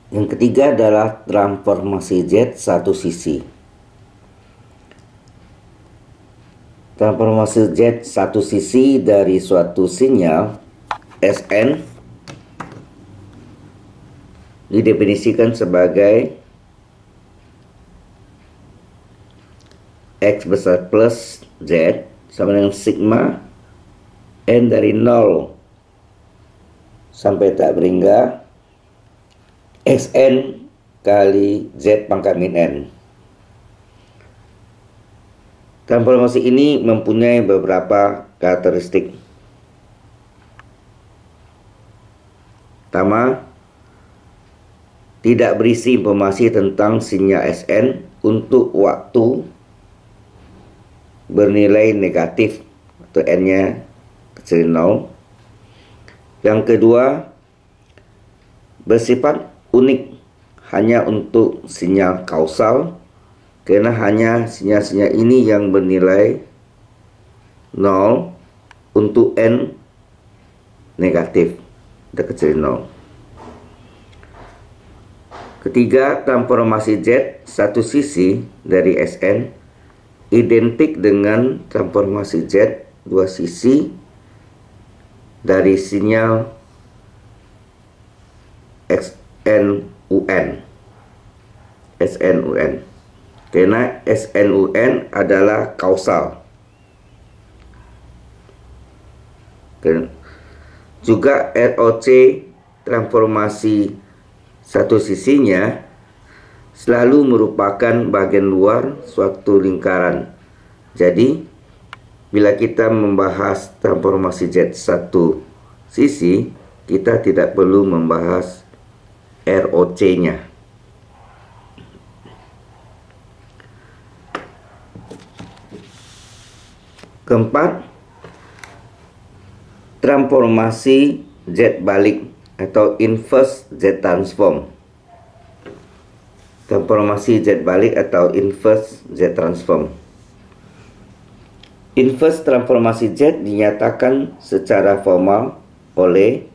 Yang ketiga adalah transformasi Z satu sisi. Transformasi Z satu sisi dari suatu sinyal Sn didefinisikan sebagai X besar plus Z sama dengan sigma N dari 0 sampai tak berhingga Xn kali Z pangkat min N. Transformasi ini mempunyai beberapa karakteristik. Pertama, tidak berisi informasi tentang sinyal Sn untuk waktu bernilai negatif atau N-nya kecil 0. Yang kedua, bersifat unik hanya untuk sinyal kausal, karena hanya sinyal-sinyal ini yang bernilai 0 untuk N negatif atau kecil 0. Ketiga, transformasi Z satu sisi dari Sn identik dengan transformasi Z dua sisi dari sinyal SNUN. Karena SNUN adalah kausal. Juga ROC transformasi satu sisinya selalu merupakan bagian luar suatu lingkaran. Jadi, bila kita membahas transformasi Z satu sisi, kita tidak perlu membahas ROC-nya. Keempat, transformasi Z balik atau inverse Z transform. Transformasi Z balik atau inverse Z transform. Inverse transformasi Z dinyatakan secara formal oleh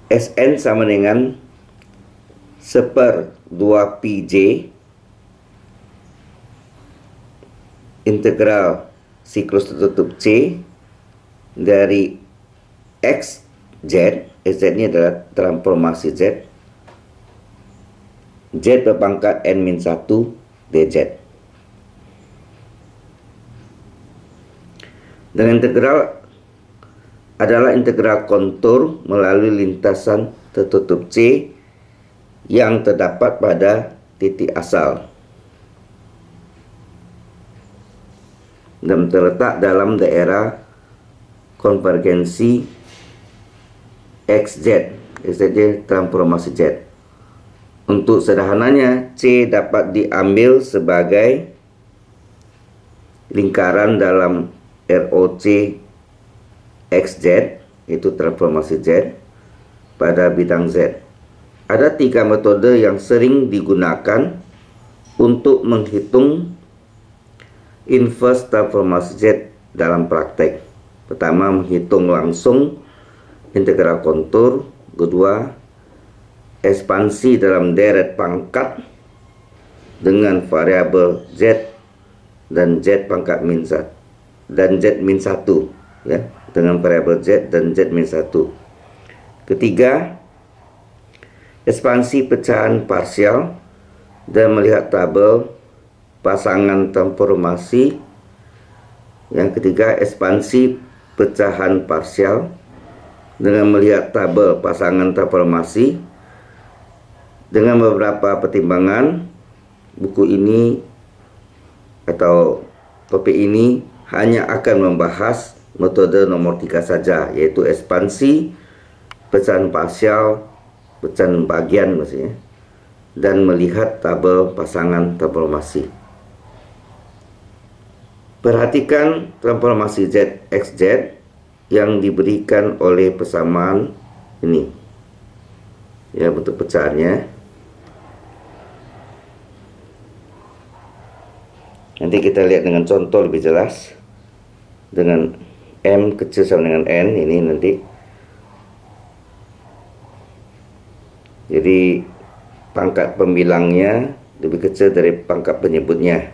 Sn sama dengan 1/2πj integral siklus tertutup C dari XZ. Z ini adalah transformasi Z berpangkat N-1 dz. Dan integral adalah integral kontur melalui lintasan tertutup C yang terdapat pada titik asal dan terletak dalam daerah konvergensi XZ. XZ transformasi Z. Untuk sederhananya, C dapat diambil sebagai lingkaran dalam ROC XZ, itu transformasi Z pada bidang Z. Ada 3 metode yang sering digunakan untuk menghitung inverse transformasi Z dalam praktek. Pertama, menghitung langsung integral kontur. Kedua, ekspansi dalam deret pangkat dengan variabel Z dan Z pangkat min 1 dan Z min 1, ya, dengan variabel Z dan Z min 1. Ketiga, ekspansi pecahan parsial dan melihat tabel pasangan transformasi. Yang ketiga, ekspansi pecahan parsial dengan melihat tabel pasangan transformasi. Dengan beberapa pertimbangan, buku ini atau topik ini hanya akan membahas metode nomor 3 saja, yaitu ekspansi, pecahan parsial, pecahan bagian maksudnya, dan melihat tabel pasangan transformasi. Perhatikan transformasi Z XZ yang diberikan oleh persamaan ini, ya, bentuk pecahannya. Nanti kita lihat dengan contoh lebih jelas dengan M kecil sama dengan N ini nanti. Jadi pangkat pembilangnya lebih kecil dari pangkat penyebutnya.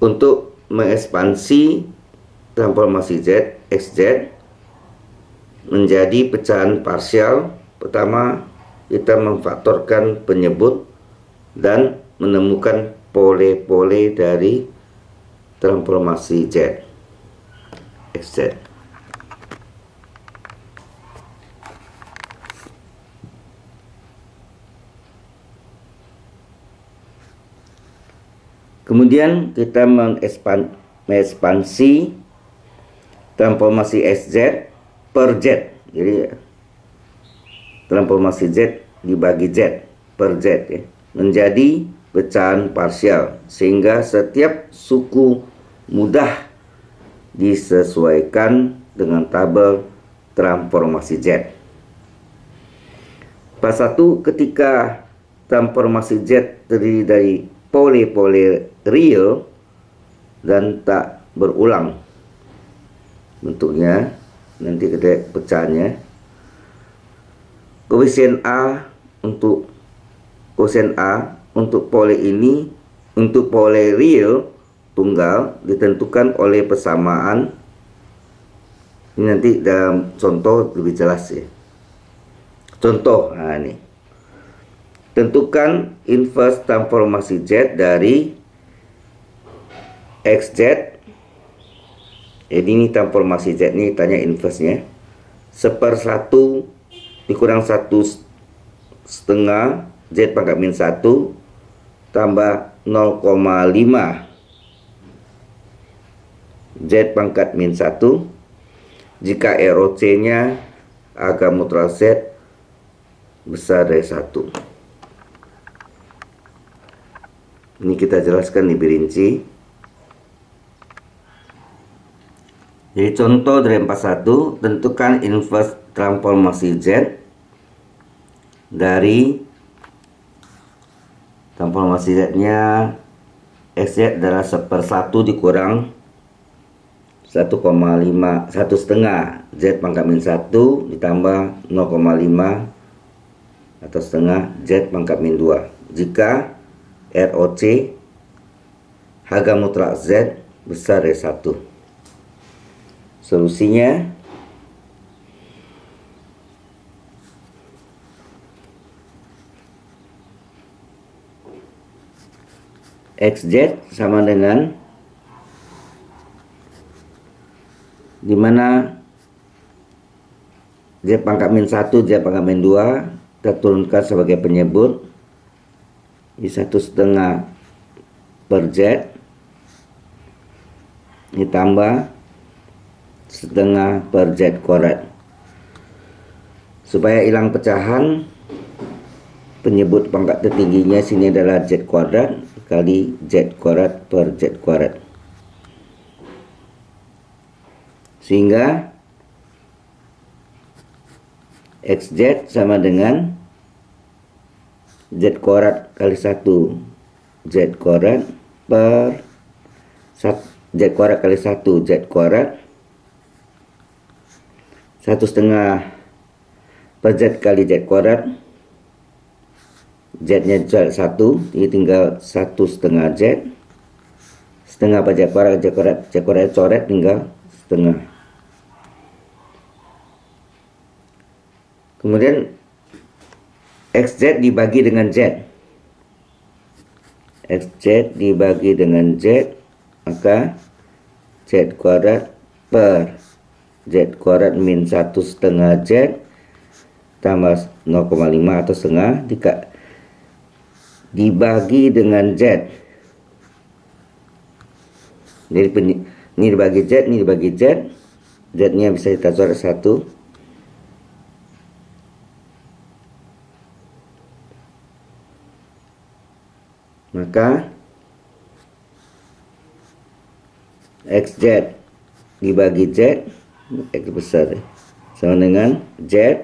Untuk mengekspansi transformasi Z, XZ menjadi pecahan parsial, pertama kita memfaktorkan penyebut dan menemukan pole-pole dari transformasi Z, XZ. Kemudian kita mengekspansi transformasi SZ per Z. Jadi transformasi Z dibagi Z per Z ya, menjadi pecahan parsial, sehingga setiap suku mudah disesuaikan dengan tabel transformasi Z. Pas satu, ketika transformasi Z terdiri dari pole-pole real dan tak berulang bentuknya, nanti kita pecahannya. Koefisien A untuk pole ini, untuk pole real tunggal ditentukan oleh persamaan. Ini nanti dalam contoh lebih jelas ya. Contoh, nah ini. Tentukan inverse transformasi Z dari XZ. Jadi ini transformasi Z, ini tanya inverse-nya. 1/1 dikurang 1/2 Z pangkat min 1 tambah 0,5 Z pangkat min 1 jika ROC-nya agak mutlak Z besar dari 1. Ini kita jelaskan lebih rinci. Jadi contoh dari 41, tentukan inverse transformasi Z dari transformasi Z-nya XZ adalah 1/1 dikurang 1,5 1/2 Z pangkat min 1 ditambah 0,5 atau setengah Z pangkat min 2 jika ROC harga mutlak Z besar dari 1. Solusinya XZ sama dengan, dimana Z pangkat min 1, Z pangkat min 2 kita turunkan sebagai penyebut di 1/2 per Z ditambah 1/2 per Z kuadrat. Supaya hilang pecahan, penyebut pangkat tertingginya sini adalah Z kuadrat kali Z kuadrat per Z kuadrat, sehingga XZ sama dengan Z kuadrat kali 1 Z kuadrat per Z kuadrat kali 1 Z kuadrat 1/2 per Z kali Z kuadrat. Z-nya 1, jadi tinggal 1/2 Z, setengah per Z kuadrat coret tinggal setengah. Kemudian XZ dibagi dengan Z, XZ dibagi dengan Z, maka Z kuadrat per Z kuadrat min 1/2 Z tambah 0,5 atau setengah dibagi dengan Z. Jadi ini dibagi Z, ini dibagi Z, Z-nya bisa kita coret 1. Maka XZ dibagi Z, X besar sama dengan Z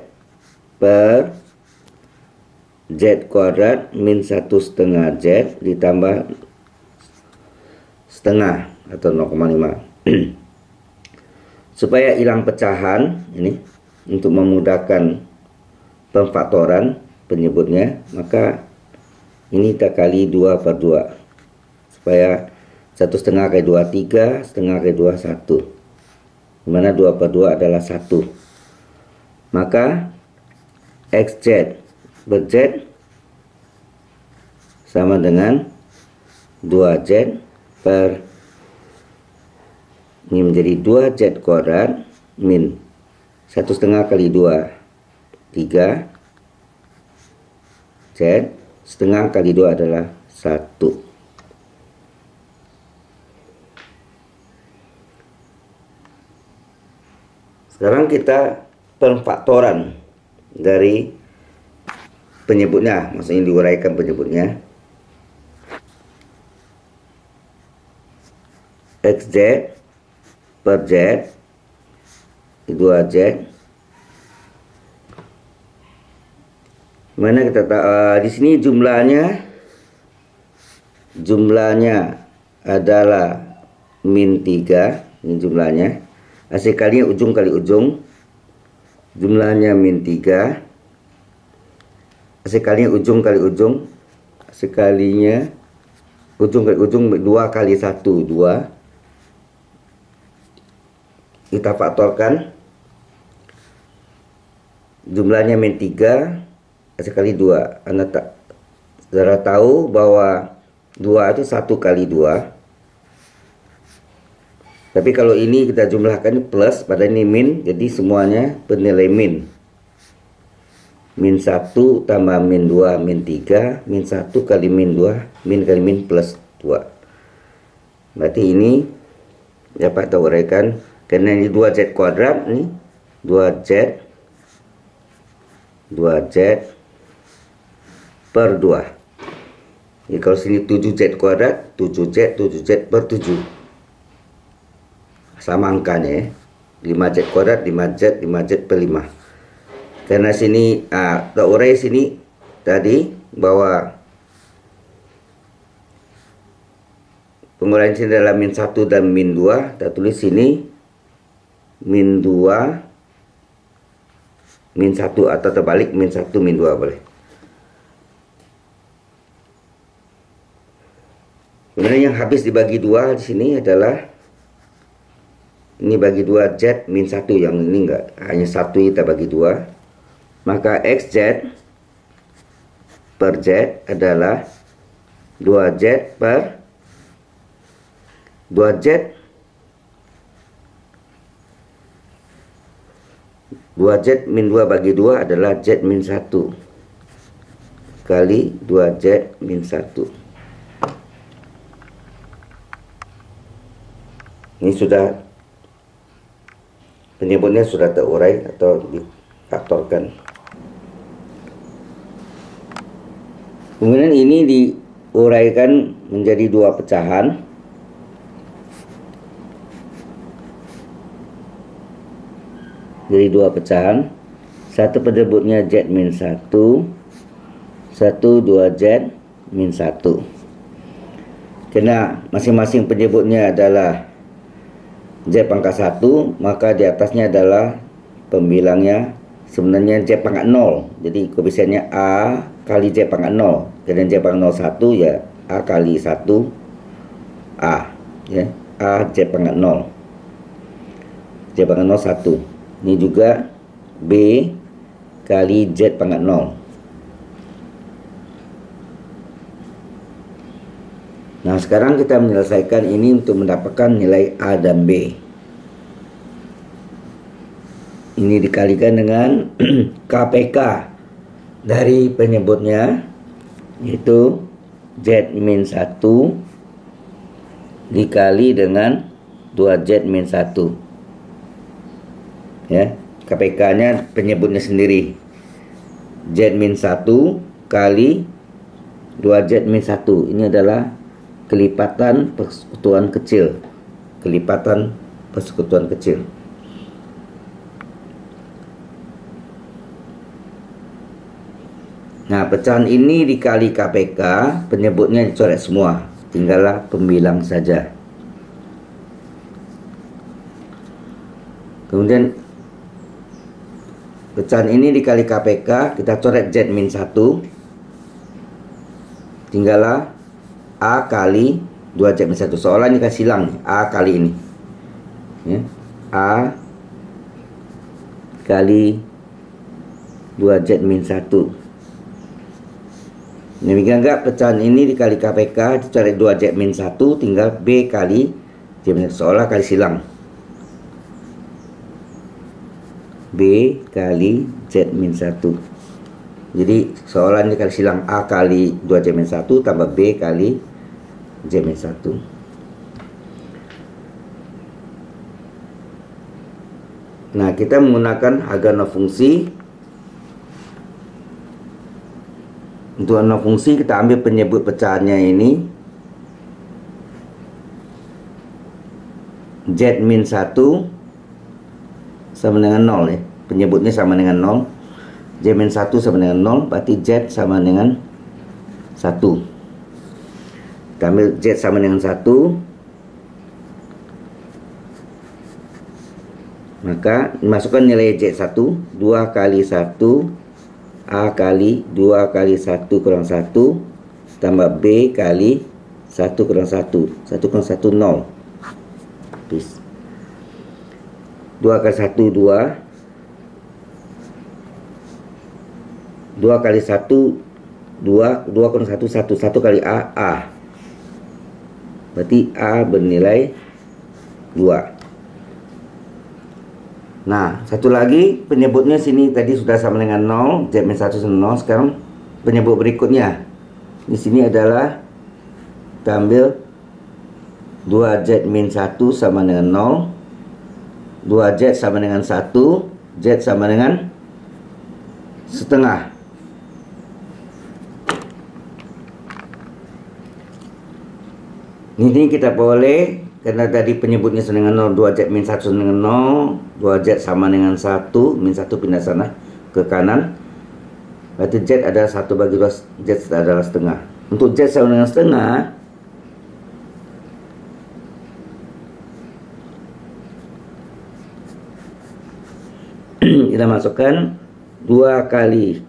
per Z kuadrat min 1/2 Z ditambah setengah atau 0,5. Supaya hilang pecahan ini, untuk memudahkan pemfaktoran, penyebutnya, maka ini kita kali 2/2 supaya 1/2 kali 2 3, 1/2 kali 2 1, dimana 2/2 adalah 1. Maka XZ ber-Z sama dengan 2Z per, ini menjadi 2Z kuadrat min 1/2 kali 2 3, Z, 1/2 kali 2 adalah 1. Sekarang kita pemfaktoran dari penyebutnya, maksudnya diuraikan penyebutnya. XZ per Z 2Z, mana kita di sini jumlahnya adalah min 3, ini jumlahnya. Hasil kalinya ujung kali ujung, jumlahnya min 3. Hasil kalinya ujung kali ujung, hasil kalinya ujung kali ujung, 2 kali 1 2. Kita faktorkan, jumlahnya min 3, hasil kali 2. Anda saudara tahu bahwa 2 itu 1 kali 2. Tapi kalau ini kita jumlahkan plus, pada ini min, jadi semuanya bernilai min. Min 1 tambah min 2, min 3, min 1 kali min 2, min kali min plus 2. Berarti ini dapat kita uraikan, karena ini 2Z kuadrat, ini 2Z per 2. Jadi kalau sini 7Z kuadrat, 7Z per 7. Sama angkanya ya. 5Z kuadrat, 5Z per 5. Karena sini kita urai sini tadi bahwa penguraian sini adalah min 1 dan min 2. Kita tulis sini min 2 min 1, atau terbalik min 1 min 2 boleh. Kemudian yang habis dibagi 2 di sini adalah ini bagi 2 Z min 1, yang ini enggak, hanya 1 kita bagi 2. Maka XZ per Z adalah 2Z per 2Z 2Z min 2 bagi 2 adalah Z min 1 kali 2Z min 1. Ini sudah, penyebutnya sudah terurai atau difaktorkan. Kemudian ini diuraikan menjadi 2 pecahan. Jadi 2 pecahan. Satu penyebutnya Z min 1, satu 2Z min 1. Karena masing-masing penyebutnya adalah Z pangkat 1, maka di atasnya adalah pembilangnya sebenarnya Z pangkat 0. Jadi koefisiennya A kali Z pangkat 0. Karena Z pangkat 0 1, ya A kali 1 A, ya. A Z pangkat 0. Z pangkat 0 1. Ini juga B kali Z pangkat 0. Nah, sekarang kita menyelesaikan ini untuk mendapatkan nilai A dan B. Ini dikalikan dengan KPK dari penyebutnya, yaitu Z min 1 dikali dengan 2Z min 1. Ya, KPK-nya penyebutnya sendiri. Z min 1 kali 2Z min 1. Ini adalah kelipatan persekutuan kecil. Kelipatan persekutuan kecil. Nah, pecahan ini dikali KPK, penyebutnya dicoret semua. Tinggallah pembilang saja. Kemudian Pecahan ini dikali KPK, kita coret Z min 1. Tinggallah A kali 2Z min 1. Soalnya ini kan silang nih, A kali ini. Ya. A kali 2Z min 1. Demikian enggak, pecahan ini dikali KPK, dicoret 2Z min 1, tinggal B kali Z min 1. Seolah kali silang. B kali Z min 1. Jadi seolah ini kali silang A kali 2Z min 1 tambah B kali Z min 1. Nah, kita menggunakan harga nol fungsi. Untuk nol fungsi, kita ambil penyebut pecahannya ini. Z min 1 sama dengan 0 ya. Penyebutnya sama dengan 0. Z min 1 sama dengan 0, berarti Z sama dengan 1. Kita ambil Z sama dengan 1. Maka masukkan nilai Z1, 2 kali 1 A kali 2 kali 1 kurang 1 tambah B kali 1 kurang 1. 1 kurang 1, 0. Habis. 2 kali 1, 2. 2 kali 1, 2. 2 kurang 1, 1. 1 kali A, A. Berarti A bernilai 2. Nah, satu lagi penyebutnya sini tadi sudah sama dengan 0, Z min 1 sama 0. Sekarang penyebut berikutnya. Di sini adalah kita ambil 2Z min 1 sama dengan 0. 2Z sama dengan 1, Z sama dengan setengah. Ini kita boleh, karena tadi penyebutnya sama dengan 0, 2Z min 1 sama dengan 0, 2Z sama dengan 1, min 1 pindah sana ke kanan. Berarti Z adalah 1 bagi 2, Z adalah setengah. Untuk Z sama dengan setengah, kita masukkan 2 kali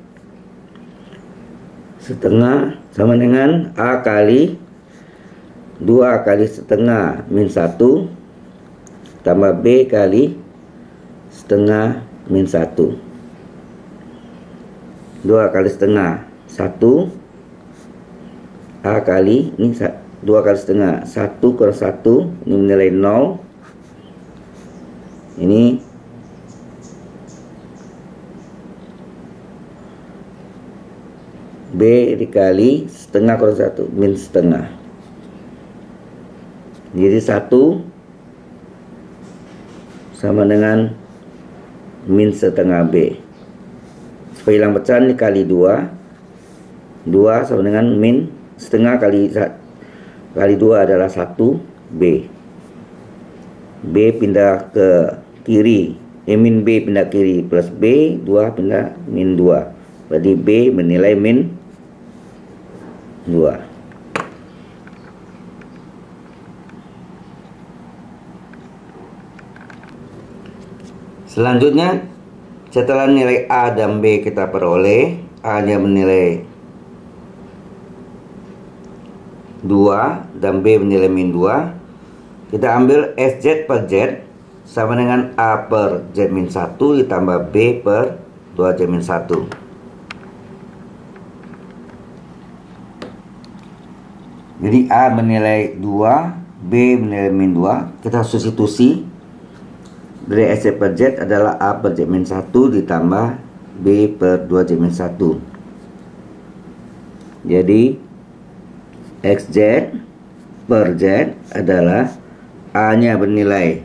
setengah sama dengan A kali 2 kali setengah min 1 tambah B kali setengah min 1. 2 kali setengah 1 A kali ini 2 kali setengah 1 kurang 1, ini nilai 0. Ini B dikali setengah kurang 1, min setengah. Jadi 1 sama dengan min setengah B. Supaya hilang pecahan dikali 2. 2 sama dengan min setengah kali 2 adalah 1 B. B pindah ke kiri, min B pindah kiri plus B, 2 pindah min 2. Berarti B bernilai min 2. Selanjutnya, setelah nilai A dan B kita peroleh, A nya bernilai 2 dan B bernilai min 2, kita ambil SZ per Z sama dengan A per Z min 1 ditambah B per 2Z min 1. Jadi A bernilai 2, B bernilai min 2. Kita substitusi. Dari SZ per Z adalah A per Z min 1 ditambah B per 2Z min 1. Jadi XZ per Z adalah A nya bernilai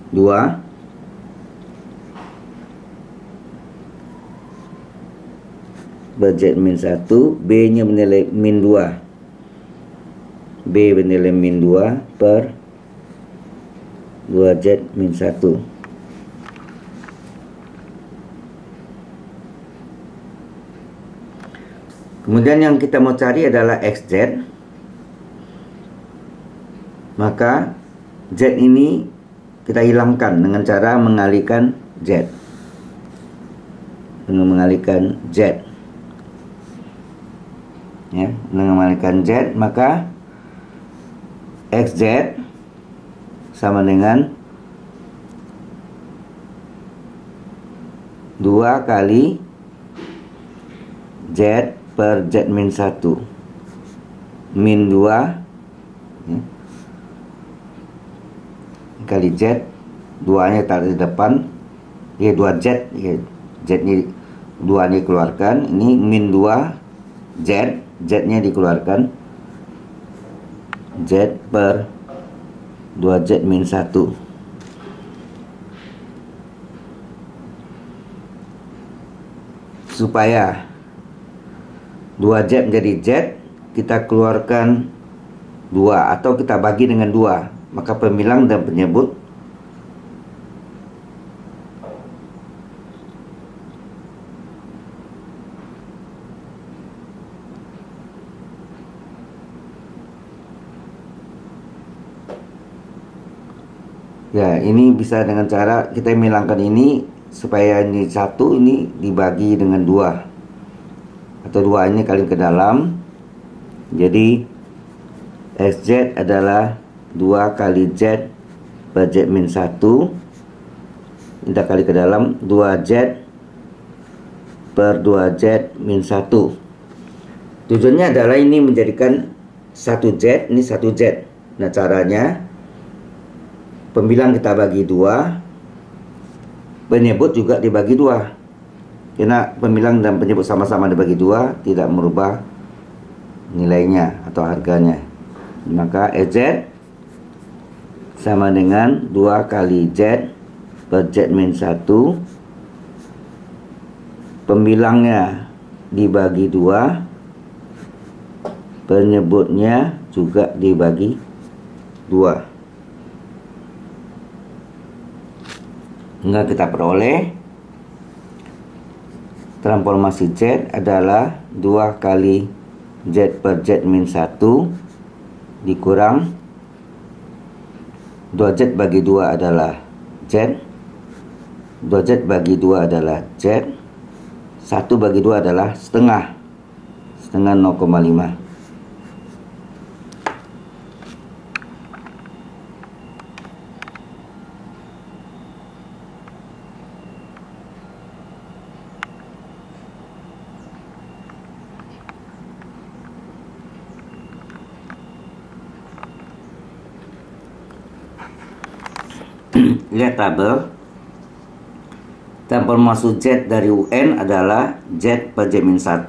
2, per Z min 1, B nya bernilai min 2, B bernilai min 2 per 2Z min 1. Kemudian yang kita mau cari adalah XZ. Maka Z ini kita hilangkan dengan cara mengalihkan Z. dengan mengalihkan Z. Ya, dengan mengalihkan Z, maka XZ sama dengan 2 kali Z per Z min 1 min 2 ya, kali Z, 2 nya taruh di depan ya, 2 Z ya, Z nya 2 nya dikeluarkan, ini min 2 Z, Z nya dikeluarkan, Z per 2Z min 1. Supaya 2Z menjadi Z, kita keluarkan 2 atau kita bagi dengan 2, maka pemilang dan penyebut ya, ini bisa dengan cara kita menghilangkan ini supaya ini 1 ini dibagi dengan 2 atau 2 ini kali ke dalam. Jadi XZ adalah 2 kali Z per Z min 1, kita kali ke dalam 2Z per 2Z min 1. Tujuannya adalah ini menjadikan 1Z, ini 1Z. Nah, caranya pemilang kita bagi 2, penyebut juga dibagi 2. Karena pemilang dan penyebut sama-sama dibagi 2, tidak merubah nilainya atau harganya. Maka EZ sama dengan 2 kali Z per Z min 1, pemilangnya dibagi 2, penyebutnya juga dibagi 2. Hingga kita peroleh transformasi Z adalah 2 kali Z per Z min 1 dikurang 2Z bagi 2 adalah Z, 2Z bagi 2 adalah Z, 1 bagi 2 adalah setengah 0,5. Lihat tabel. Transformasi Z dari UN adalah Z per Z min 1.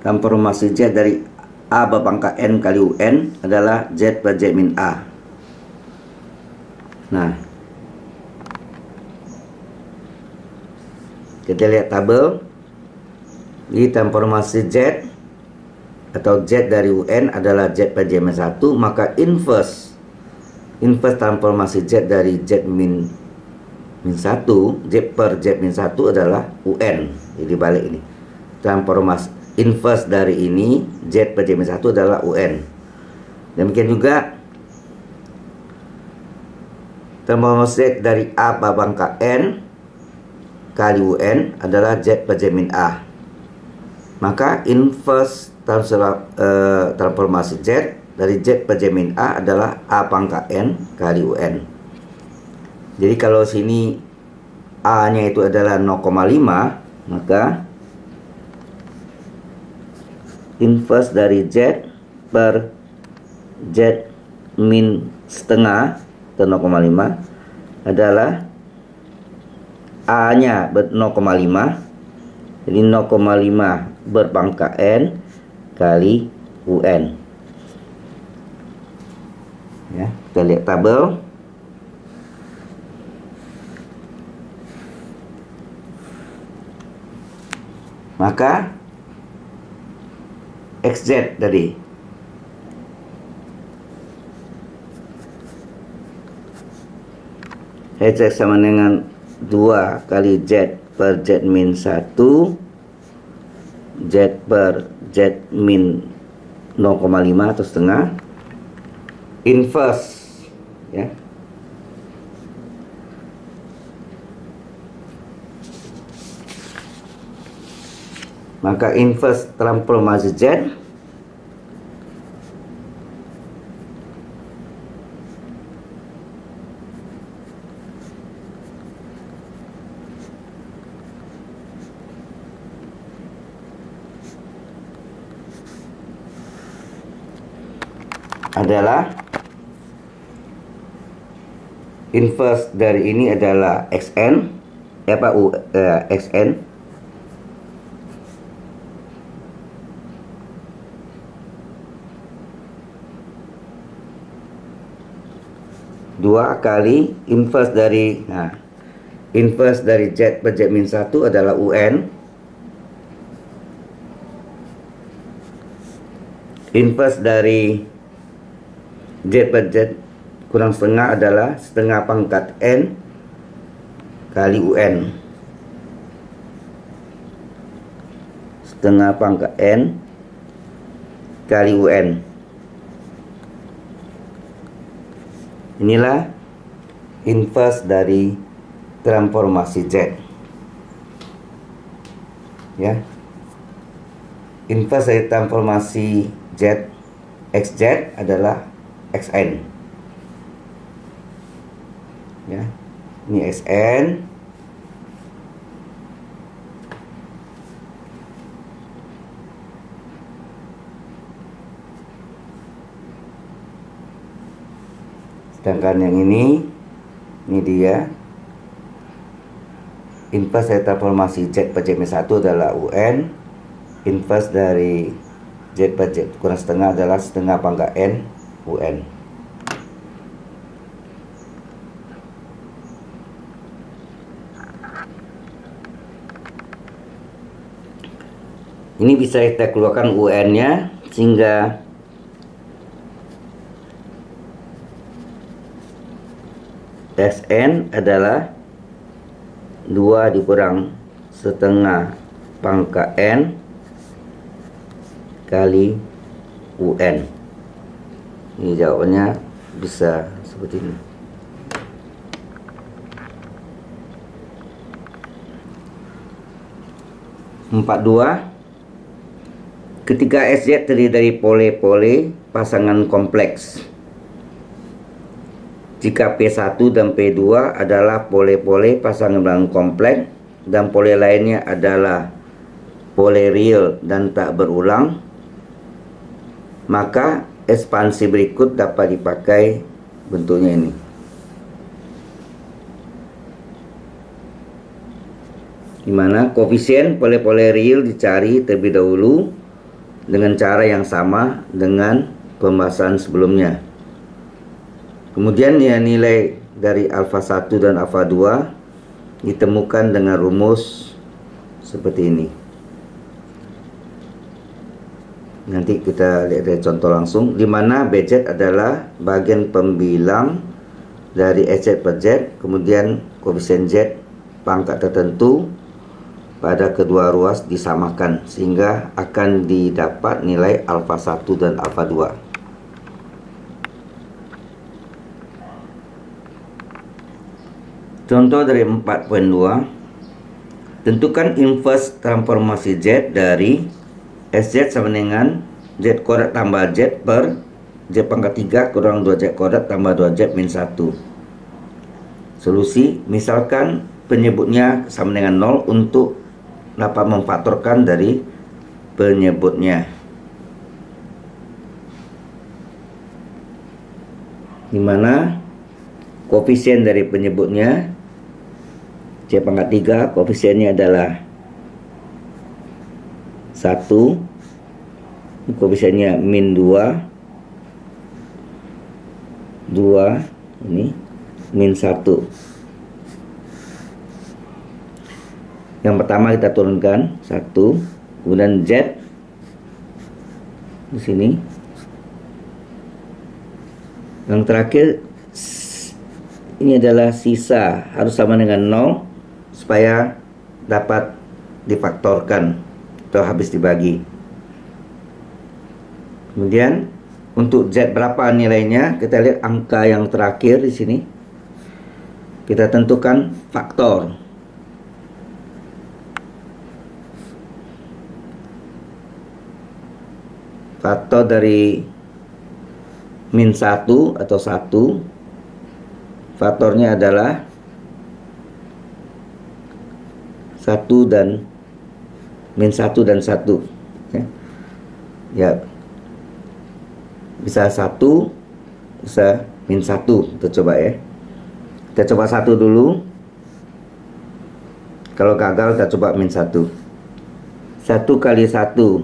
Transformasi Z dari A berpangkat N kali UN adalah Z per Z min A. Nah, kita lihat tabel. Di transformasi Z atau Z dari UN adalah Z per Z min 1, maka inverse transformasi Z dari Z min 1, Z per Z min 1 adalah UN. Jadi balik ini. Transformasi inverse dari ini Z per Z min 1 adalah UN. Demikian juga transformasi Z dari A pangkat N kali UN adalah Z per Z min A. Maka inverse transformasi Z dari Z per Z min A adalah A pangkat N kali UN. Jadi kalau sini A nya itu adalah 0,5, maka inverse dari Z per Z min setengah atau 0,5 adalah A nya 0,5, jadi 0,5 berpangkat N kali UN. Ya, kita lihat tabel. Maka XZ tadi XZ sama dengan 2 kali Z per Z min 1, Z per Z min 0,5 atau setengah, inverse ya, Maka inverse transformasi Z adalah inverse dari ini adalah xn xn dua kali inverse dari inverse dari Z per Z min 1 adalah UN. Inverse dari Z per Z kurang setengah adalah setengah pangkat N kali UN. Setengah pangkat N kali UN. Inilah inverse dari transformasi Z. Ya. Inverse dari transformasi Z XZ adalah XN. Ya. Ini XN. Sedangkan yang ini dia inverse dari transformasi Z per Z min 1 adalah UN. Inverse dari Z per Z kurang setengah adalah setengah pangkat N UN. Ini bisa kita keluarkan UN-nya sehingga Sn adalah 2 dikurang setengah pangkat N kali UN. Ini jawabannya bisa seperti ini. Ketika SZ terdiri dari pole-pole pasangan kompleks, jika P1 dan P2 adalah pole-pole pasangan bilangan kompleks dan pole lainnya adalah pole real dan tak berulang, maka ekspansi berikut dapat dipakai bentuknya ini. Di mana koefisien pole-pole real dicari terlebih dahulu dengan cara yang sama dengan pembahasan sebelumnya. Kemudian nilai dari alfa 1 dan alfa 2 ditemukan dengan rumus seperti ini. Nanti kita lihat dari contoh langsung, di mana BZ adalah bagian pembilang dari SZ per Z, kemudian koefisien Z pangkat tertentu pada kedua ruas disamakan sehingga akan didapat nilai alfa 1 dan alfa 2. Contoh dari 4.2, tentukan inverse transformasi Z dari SZ sama dengan Z kuadrat tambah Z per Z pangkat 3 kurang 2Z kuadrat tambah 2Z min 1. Solusi, misalkan penyebutnya sama dengan 0 untuk dapat memfaktorkan dari penyebutnya. Di mana koefisien dari penyebutnya Z pangkat 3, koefisiennya adalah 1, koefisiennya min 2, ini min 1. Yang pertama kita turunkan 1, kemudian Z di sini. Yang terakhir ini adalah sisa, harus sama dengan 0 supaya dapat difaktorkan atau habis dibagi. Kemudian untuk Z berapa nilainya, kita lihat angka yang terakhir di sini. Kita tentukan faktor. faktor dari min 1 atau 1, faktornya adalah 1 dan min 1 dan 1 ya, bisa 1 bisa min 1. Kita coba ya, kita coba 1 dulu. Kalau gagal kita coba min 1. 1 kali 1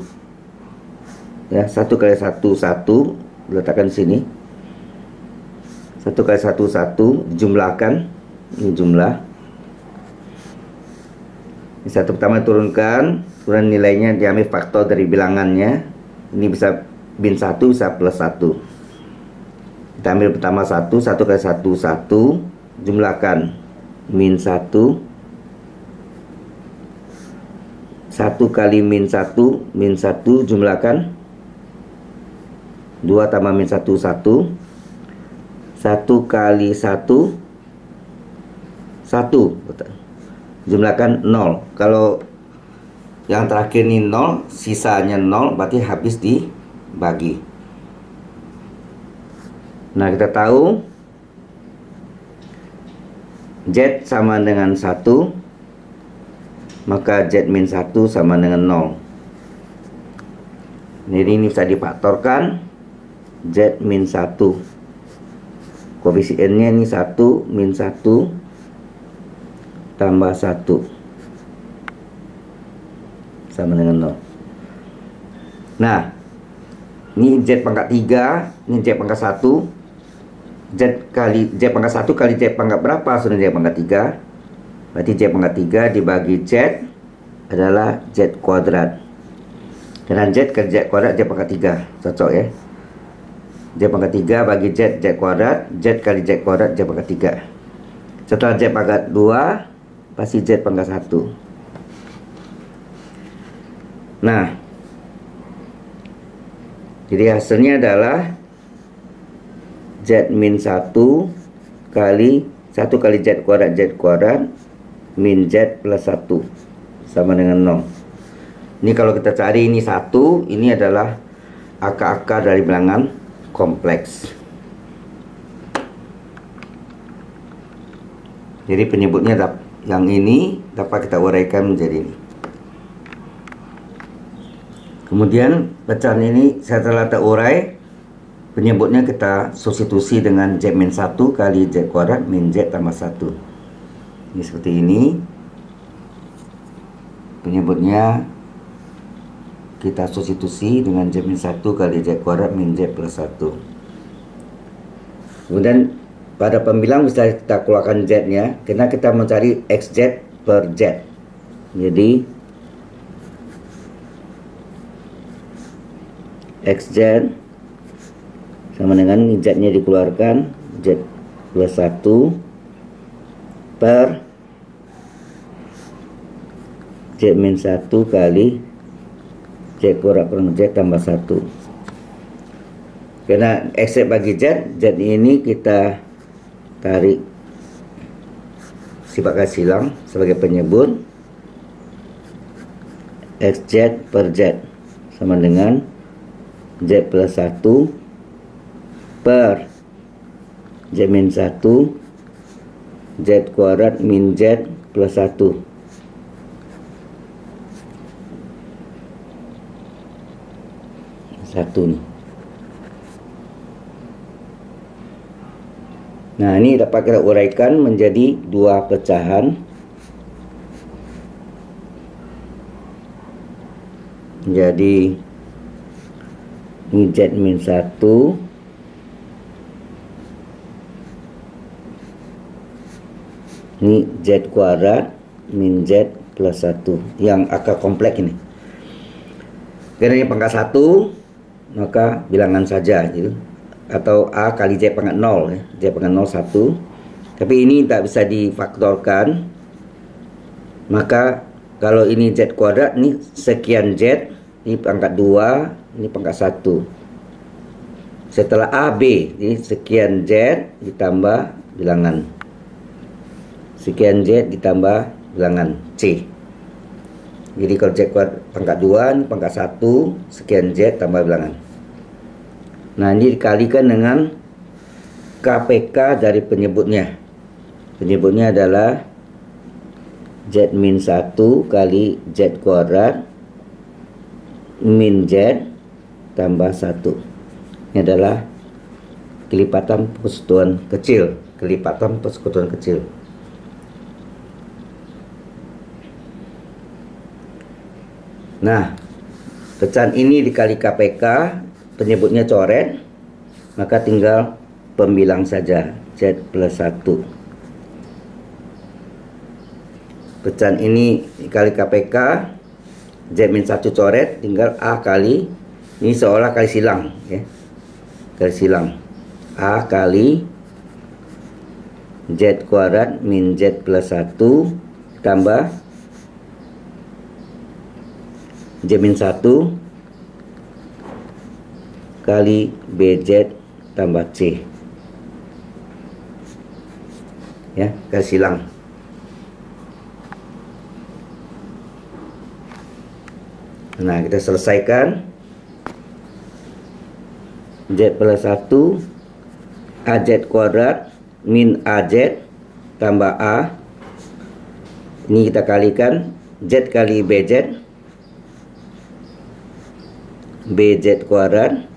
ya, 1 kali 1 1, letakkan sini. 1 kali 1 1, jumlahkan, ini jumlah. Ini 1 pertama turunkan, kemudian nilainya diambil faktor dari bilangannya. Ini bisa min 1 bisa plus 1. Kita ambil pertama 1, 1 kali 1 1, jumlahkan min 1. 1 kali min 1 jumlahkan 2 tambah min 1 1. 1 kali 1 1, jumlahkan 0. Kalau yang terakhir ini 0, sisanya 0, berarti habis dibagi. Nah, kita tahu Z sama dengan 1, maka Z min 1 sama dengan 0. Jadi ini bisa difaktorkan, Z min 1. Koefisiennya ini 1 min 1 tambah 1 sama dengan 0. Nah, ini Z pangkat 3, ini Z pangkat 1. Z pangkat 1 kali Z pangkat berapa? Sudah Z pangkat 3. Berarti Z pangkat 3 dibagi Z adalah Z kuadrat. Karena Z kali Z kuadrat Z pangkat 3. Cocok ya. Z pangkat 3 bagi Z kuadrat, Z kali Z kuadrat Z pangkat 3. Setelah Z pangkat 2 pasti Z pangkat 1. Nah, jadi hasilnya adalah Z min 1 kali Z kuadrat min Z plus 1 sama dengan 0. Ini kalau kita cari ini 1, ini adalah akar-akar dari bilangan kompleks. Jadi penyebutnya yang ini dapat kita uraikan menjadi ini. Kemudian pecahan ini setelah terurai, penyebutnya kita substitusi dengan Z min 1 kali Z kuadrat min Z tambah 1. Ini seperti ini. Penyebutnya kita substitusi dengan Z min 1 kali Z kuadrat min Z plus 1. Kemudian pada pembilang bisa kita keluarkan Z-nya, karena kita mencari XZ per Z. Jadi XZ sama dengan Z-nya dikeluarkan, Z plus 1 per Z min 1 kali Z kuadrat kurang Z tambah 1. Karena XZ bagi Z, Z ini kita tarik sifat silang sebagai penyebut. XZ per Z sama dengan Z plus 1 per Z min 1 Z kuadrat min Z plus 1. Nih. Nah, ini dapat kita uraikan menjadi dua pecahan. Jadi ini Z min 1 ini Z kuadrat min Z plus 1 yang akar kompleks ini. Karena ini pangkat 1, maka bilangan saja gitu. Atau A kali Z pangkat 0 ya. Z pangkat 0 1. Tapi ini tak bisa difaktorkan. Maka kalau ini Z kuadrat, ini sekian Z, ini pangkat 2, ini pangkat 1. Setelah A, B, ini sekian Z ditambah bilangan. Sekian Z ditambah bilangan C. Jadi kalau Z kuadrat pangkat 2, ini pangkat 1, sekian Z tambah bilangan. Nah, ini dikalikan dengan KPK dari penyebutnya. Penyebutnya adalah Z min 1 kali Z kuadrat min Z tambah 1. Ini adalah kelipatan persekutuan kecil. Kelipatan persekutuan kecil. Nah, pecahan ini dikali KPK, penyebutnya coret, maka tinggal pembilang saja, Z plus 1. Pecahan ini dikali KPK, Z min 1 coret, tinggal A kali, ini seolah kali silang, ya. Kali silang. A kali Z kuadrat min Z plus 1 tambah Z min 1 kali BZ tambah C, ya, kali silang. Nah, kita selesaikan. Z plus 1 AZ kuadrat min AZ tambah A, ini kita kalikan Z kali BZ, BZ kuadrat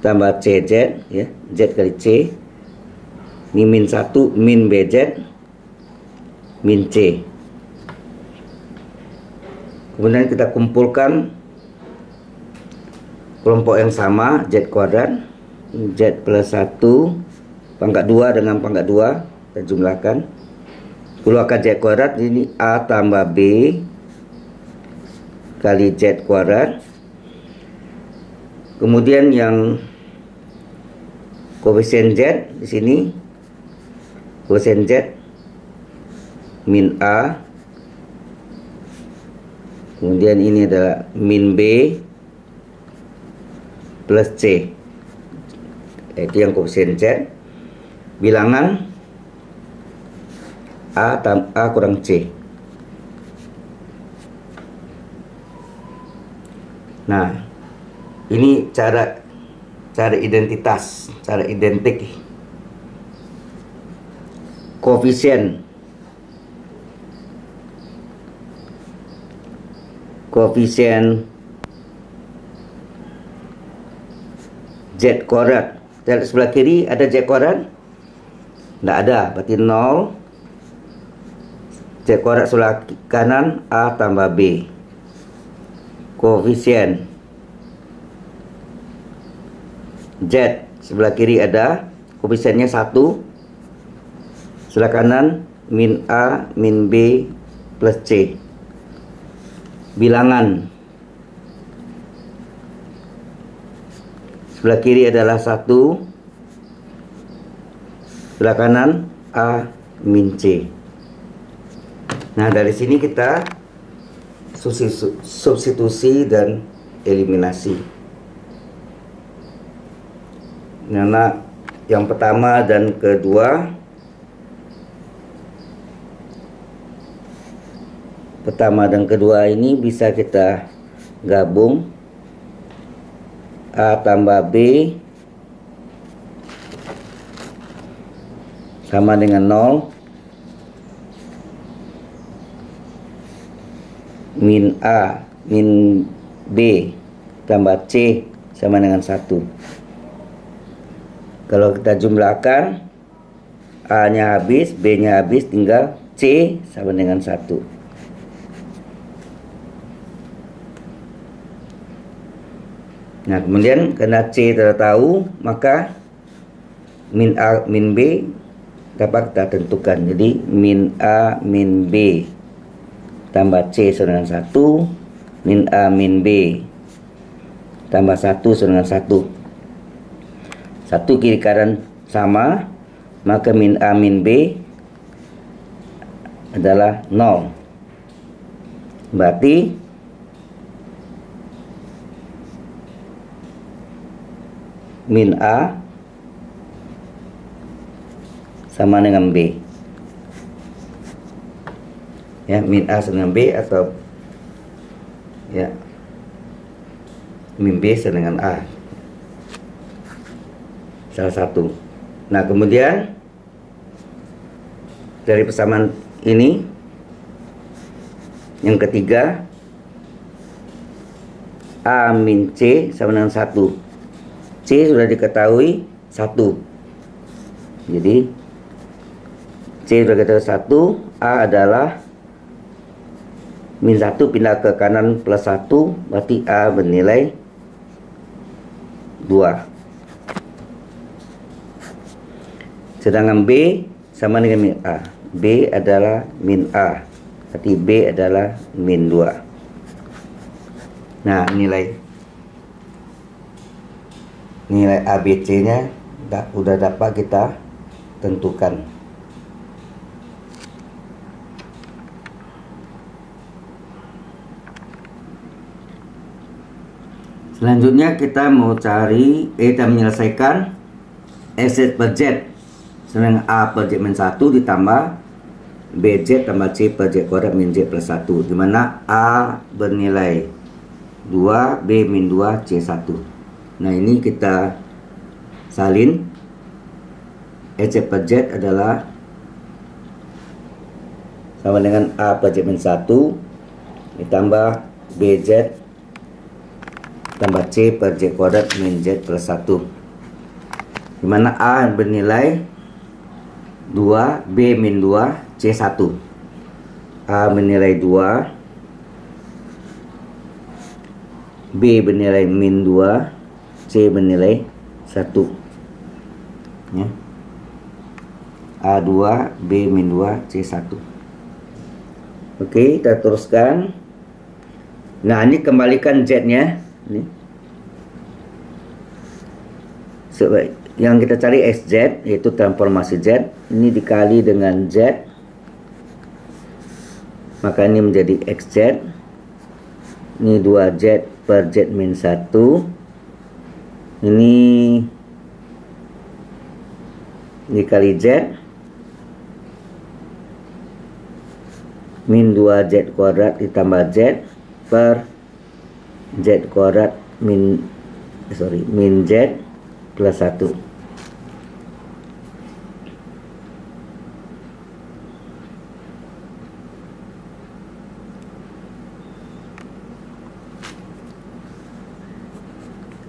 tambah CZ, ya, Z kali C, ini min 1 min BZ min C. Kemudian kita kumpulkan kelompok yang sama, Z kuadrat, Z plus 1 pangkat 2 dengan pangkat 2 kita jumlahkan, keluarkan Z kuadrat, ini A tambah B kali Z kuadrat. Kemudian yang koefisien Z di sini, koefisien Z min A, kemudian ini adalah min B plus C, itu yang koefisien Z. Bilangan A kurang C. Nah, ini cara identitas, cara identik koefisien Z kuadrat. Kita lihat sebelah kiri ada Z kuadrat? Tidak ada, berarti 0. Z kuadrat sebelah kanan A tambah B. Koefisien Z sebelah kiri ada, koefisiennya 1. Sebelah kanan min A min B plus C. Bilangan sebelah kiri adalah 1, sebelah kanan A min C. Nah, dari sini kita substitusi dan eliminasi. Nah, yang pertama dan kedua, ini bisa kita gabung. A tambah B sama dengan 0, min A min B tambah C sama dengan 1. Kalau kita jumlahkan, A nya habis, B nya habis, tinggal C sama dengan 1. Nah, kemudian karena C telah tahu, maka min A min B dapat kita tentukan. Jadi min A min B tambah C sama dengan 1, min A min B tambah 1 sama dengan 1. 1 kiri kanan sama, maka min A min B adalah 0. Berarti min A sama dengan B, ya, min A sama dengan B, atau ya min B sama dengan A. salah satu. Nah, kemudian dari persamaan ini yang ketiga, A min C sama dengan 1. C sudah diketahui 1. Jadi C sudah kita 1, A adalah min 1 pindah ke kanan plus 1, berarti A bernilai 2. Sedangkan B sama dengan min A. B adalah min A, berarti B adalah min 2. Nah, nilai ABC nya udah dapat kita tentukan. Selanjutnya kita mau cari, kita menyelesaikan SZ per Z. Sedangkan A per Z min 1 ditambah BZ tambah C per Z kuadrat min Z plus 1, dimana A bernilai 2, B min 2, C 1. Nah, ini kita salin. SZ per Z adalah sama dengan A per Z min 1 ditambah BZ tambah C per Z kuadrat min Z plus 1, dimana A bernilai 2, B min 2, C 1. A bernilai 2, B bernilai min 2, C bernilai 1 ya. A2, B min 2, C 1. Oke, kita teruskan. Nah, ini kembalikan Z nya ini. Yang kita cari SZ, yaitu transformasi Z, ini dikali dengan Z, maka ini menjadi XZ. Ini 2Z per Z min 1. Ini dikali Z min 2Z kuadrat ditambah Z per Z kuadrat min Z plus 1.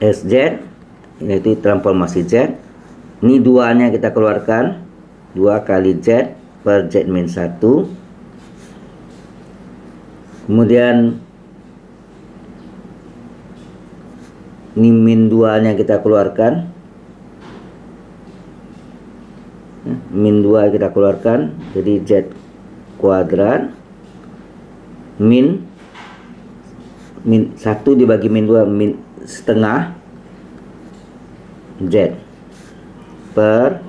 SZ yaitu transformasi Z. Ini 2-nya kita keluarkan, 2 kali Z per Z min 1. Kemudian ini min 2-nya kita keluarkan, min 2 kita keluarkan, jadi Z kuadrat min 1 dibagi min 2, min setengah Z per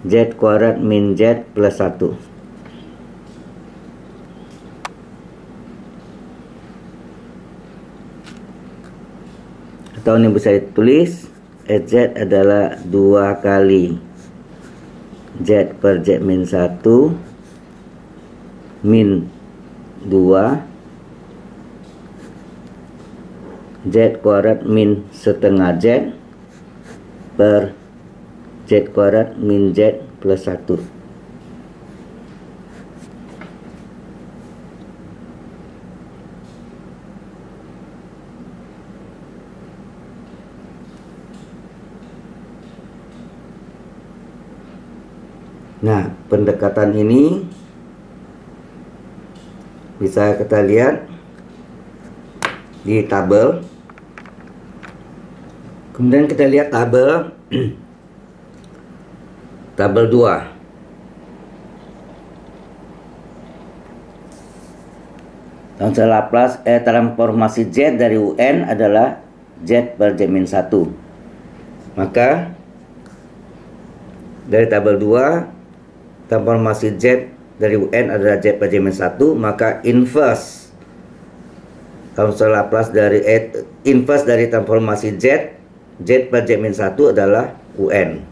Z kuadrat min Z plus 1. Atau ini bisa ditulis SZ adalah 2 kali Z per Z min 1 min 2 Z kuadrat min setengah Z per Z kuadrat min Z plus 1. Nah, pendekatan ini bisa kita lihat di tabel. Kemudian kita lihat tabel tabel 2. Transfer Laplace transformasi Z dari UN adalah Z per Z min 1. Maka dari tabel 2, transformasi Z dari UN adalah Z per Z min 1, maka inverse transfer Laplace dari inverse dari transformasi Z per Z min 1 adalah UN.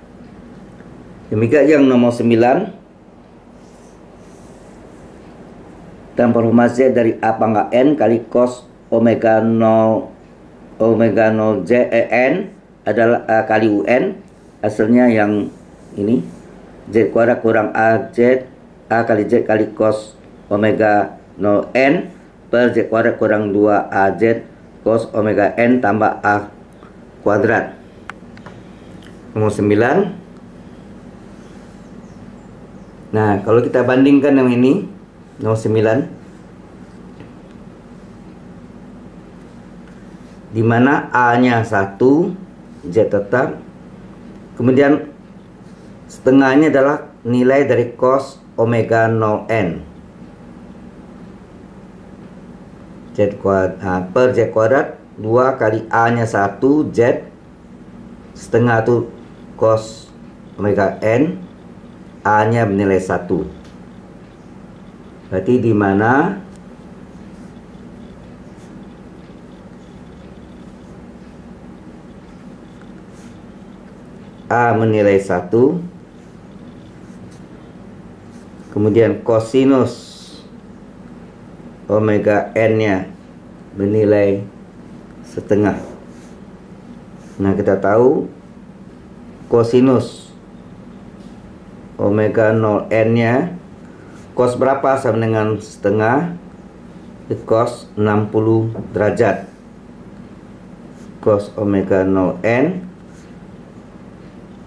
Demikian yang nomor 9. Transformasi Z dari A pangkat N kali cos omega 0 Z N adalah kali UN hasilnya yang ini, Z kuadrat kurang AZ, A kali Z kali cos omega 0N per Z kuadrat kurang 2 AZ cos omega N tambah A kuadrat. Nomor 9. Nah, kalau kita bandingkan yang ini, nomor 9, di mana A-nya 1, Z tetap. Kemudian setengahnya adalah nilai dari cos omega 0N. Z kuadrat per Z kuadrat 2 kali A-nya 1, Z. Setengah itu cos omega N. A-nya bernilai 1. Berarti di mana A menilai 1, kemudian kosinus omega N-nya bernilai setengah. Nah, kita tahu kosinus omega 0N-nya cos berapa sama dengan setengah? Cos 60 derajat. Cos omega 0N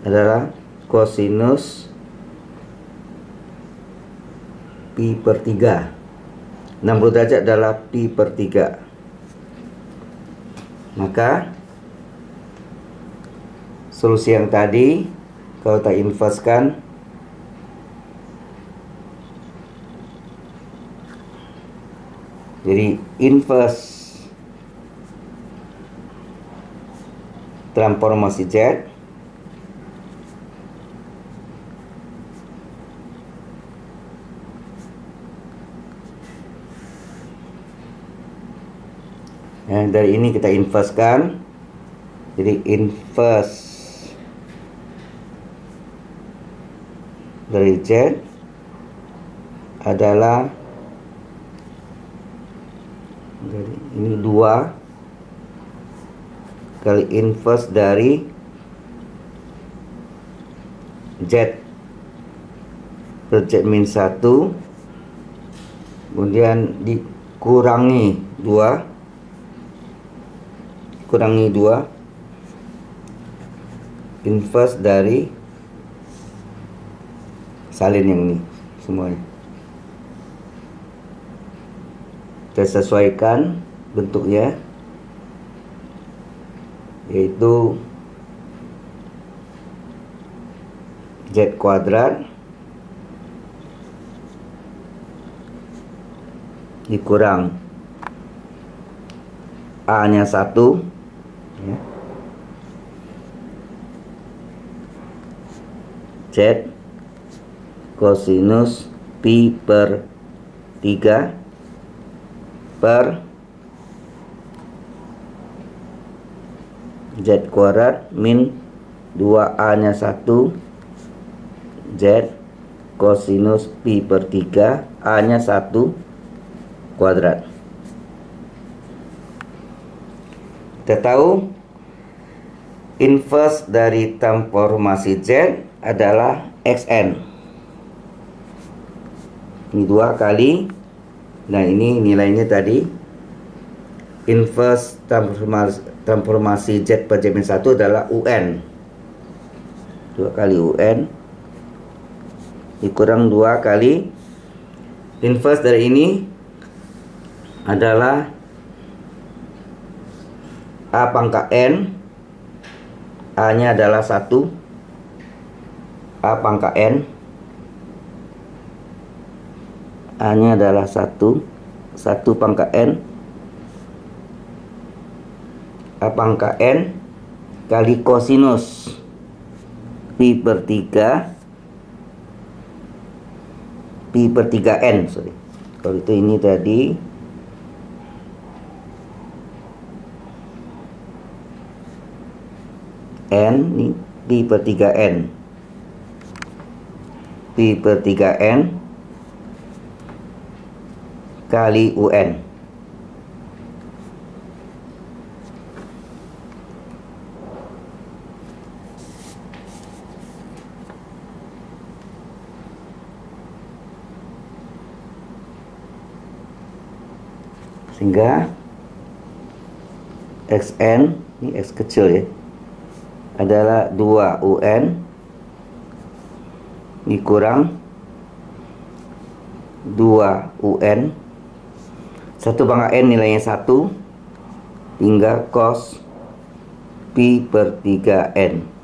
adalah kosinus pi per 3. 60 derajat adalah pi per 3. Maka solusi yang tadi kalau kita inverskan, jadi inverse transformasi Z dari ini kita inverskan. Jadi inverse dari Z adalah, jadi ini 2 kali inverse dari Z per Z min 1, kemudian dikurangi 2 inverse dari salin yang ini semuanya. Kita sesuaikan bentuknya, yaitu Z kuadrat dikurang A-nya 1 ya. Z kosinus pi per 3 per Z kuadrat min 2A-nya 1 Z kosinus pi per 3 A-nya 1 kuadrat. Kita tahu inverse dari transformasi Z adalah Xn. Ini 2 kali. Nah, ini nilainya tadi. Inverse transformasi Z per Z min 1 adalah UN. 2 kali UN dikurang 2 kali inverse dari ini adalah A pangkat N. A-nya adalah 1. A pangkat N. A-nya adalah 1. 1 pangkat N. A pangkat N kali kosinus pi per 3 pi per 3N. Kalau itu ini tadi N, ini pi per 3N. Pi per 3N kali UN. Sehingga xn, ini x kecil ya, adalah 2un ini kurang 2un 1/n nilainya 1 hingga cos pi per 3n.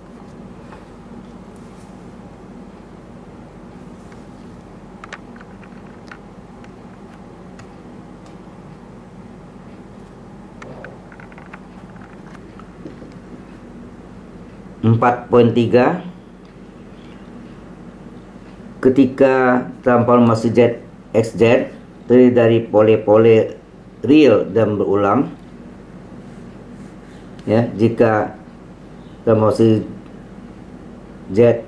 Poin 3, ketika transformasi Z XZ terdiri dari pole-pole real dan berulang, ya, jika transformasi Z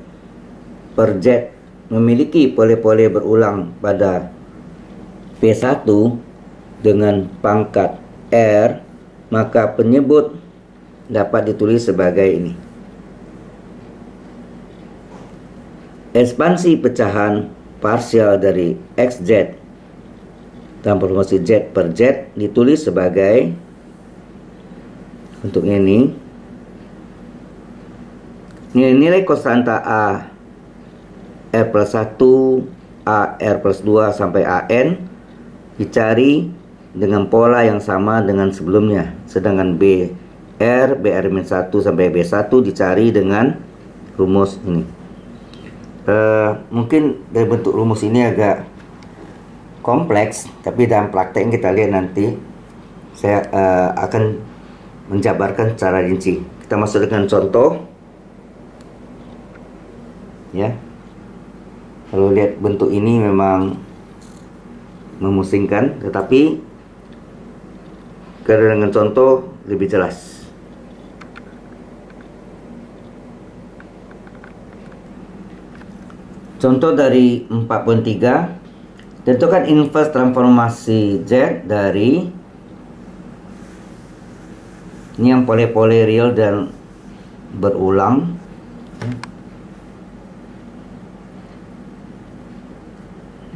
per Z memiliki pole-pole berulang pada P1 dengan pangkat R, maka penyebut dapat ditulis sebagai ini: ekspansi pecahan parsial dari XZ transformasi Z per Z ditulis sebagai, untuk ini, nilai konstanta A R plus 1, A R plus 2 sampai AN dicari dengan pola yang sama dengan sebelumnya, sedangkan B R, BR-1 sampai B1 dicari dengan rumus ini. Mungkin dari bentuk rumus ini agak kompleks, tapi dalam praktek kita lihat nanti saya akan menjabarkan secara rinci. Kita masuk dengan contoh, ya. Kalau lihat bentuk ini memang memusingkan, tetapi karena dengan contoh lebih jelas. Contoh dari 4.3, tentukan inverse transformasi Z dari ini yang pole-pole real dan berulang.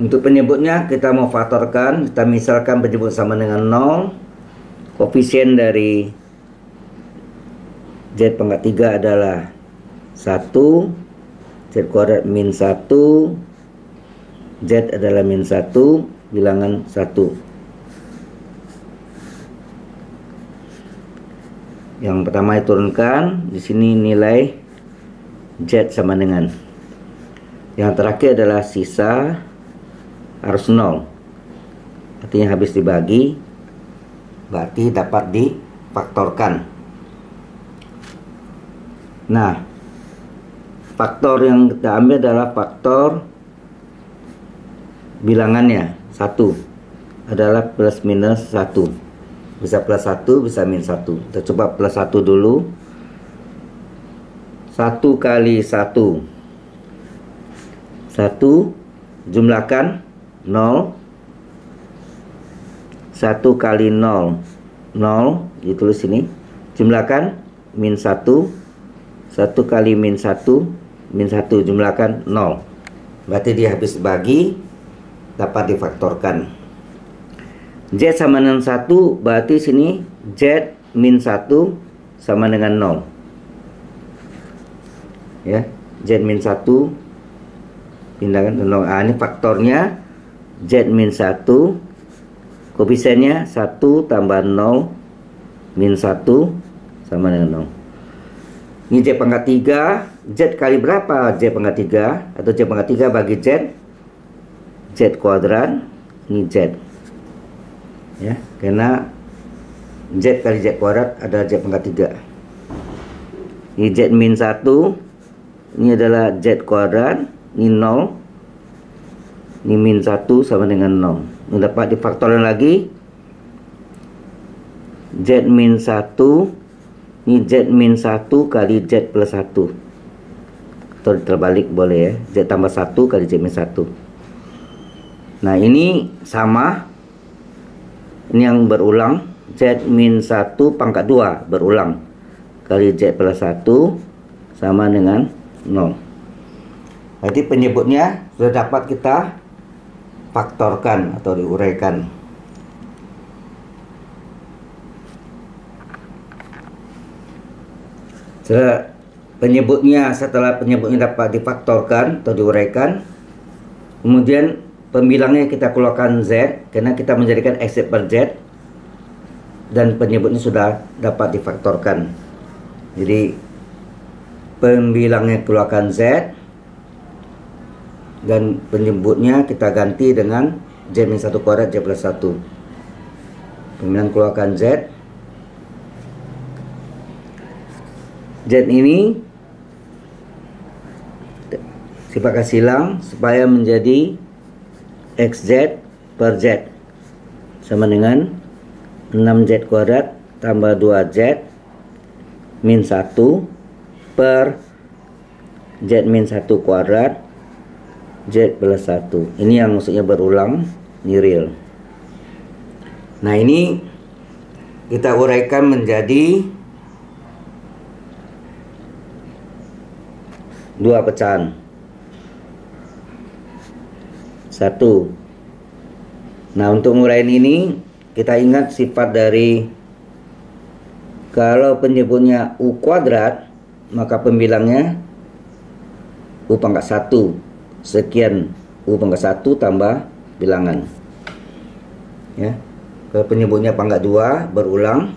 Untuk penyebutnya kita mau faktorkan, kita misalkan penyebut sama dengan 0, koefisien dari Z pangkat 3 adalah 1, Z kuadrat min 1, Z adalah min 1, bilangan 1. Yang pertama diturunkan, di sini nilai Z sama dengan. Yang terakhir adalah sisa harus 0. Artinya habis dibagi, berarti dapat difaktorkan. Nah, faktor yang kita ambil adalah faktor bilangannya 1 adalah plus minus 1. Bisa plus 1, bisa min 1. Kita coba plus 1 dulu. 1 kali 1 jumlahkan 0. 1 kali 0 ditulis sini, jumlahkan min 1. 1 kali min 1 jumlahkan 0. Berarti dia habis bagi, dapat difaktorkan. Z sama dengan 1, berarti sini Z min 1 sama dengan 0. Ya, Z min 1 pindahkan 0. Ini faktornya Z min 1, koefisiennya 1 tambah 0 min 1 sama dengan 0. Ini Z pangkat 3, Z kali berapa Z pangkat 3? Atau Z pangkat 3 bagi Z? Z kuadrat, ini Z. Ya, karena Z kali Z kuadrat adalah Z pangkat 3. Ini Z min 1, ini adalah Z kuadrat, ini 0. Ini min 1 sama dengan 0. Ini dapat difaktorkan lagi. Z min 1, ini Z min 1 kali Z plus 1. Atau terbalik boleh ya. Z tambah 1 kali Z min 1. Nah, ini sama. Ini yang berulang. Z min 1 pangkat 2 berulang. Kali Z plus 1 sama dengan 0. Berarti penyebutnya sudah dapat kita faktorkan atau diuraikan. Setelah penyebutnya dapat difaktorkan atau diuraikan, kemudian pembilangnya kita keluarkan Z karena kita menjadikan X per Z, dan penyebutnya sudah dapat difaktorkan. Jadi pembilangnya keluarkan Z dan penyebutnya kita ganti dengan Z-1 kuadrat Z plus 1. Pembilang keluarkan Z. Z ini sifat silang supaya menjadi XZ per Z sama dengan 6Z kuadrat tambah 2Z min 1 per Z min 1 kuadrat Z plus 1. Ini yang maksudnya berulang, ini real. Nah, ini kita uraikan menjadi dua pecahan. Satu. Nah, untuk nguraiin ini kita ingat sifat dari kalau penyebutnya U kuadrat, maka pembilangnya U pangkat 1 sekian U pangkat 1 tambah bilangan. Ya. Kalau penyebutnya pangkat 2 berulang,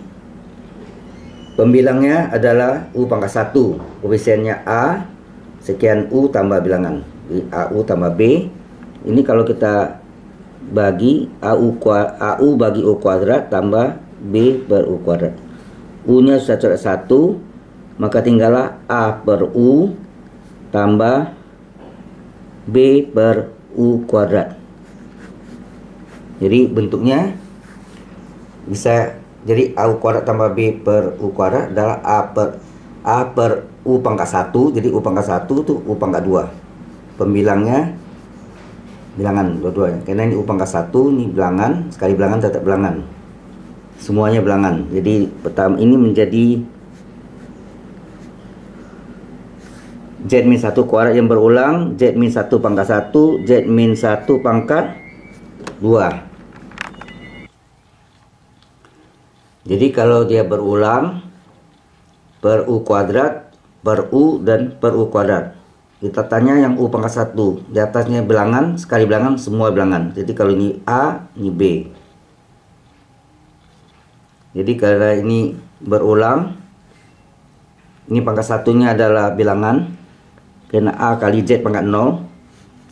pembilangnya adalah U pangkat 1, koefisiennya A sekian U tambah bilangan AU tambah B. Ini kalau kita bagi AU bagi U kuadrat tambah B per U kuadrat. U nya sudah coret 1, maka tinggallah A per U tambah B per U kuadrat. Jadi bentuknya bisa jadi A U kuadrat tambah B per U kuadrat adalah A per U pangkat 1. Jadi U pangkat 1 itu U pangkat 2. Pembilangnya bilangan dua-duanya. Karena ini U pangkat 1, ini bilangan, sekali bilangan tetap bilangan. Semuanya bilangan. Jadi pertama ini menjadi Z min 1 kuadrat yang berulang, Z min 1 pangkat 1, Z min 1 pangkat 2. Jadi kalau dia berulang per U kuadrat, per U dan per U kuadrat. Kita tanya yang U pangkat 1. Di atasnya bilangan, sekali bilangan, semua bilangan. Jadi kalau ini A, ini B. Jadi karena ini berulang, ini pangkat satunya adalah bilangan. Karena A kali Z pangkat 0,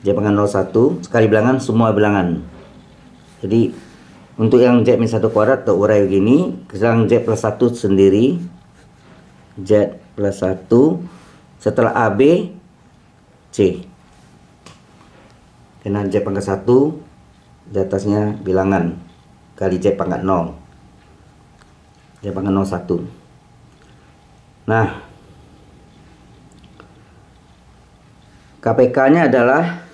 Z pangkat 0 1, sekali bilangan, semua bilangan. Jadi untuk yang Z min 1 kuadrat terurai begini. Sekarang Z plus 1 sendiri, Z plus 1, setelah AB, C. Karena Z pangkat 1, di atasnya bilangan, kali Z pangkat 0. Z pangkat 0 1. Nah, KPK-nya adalah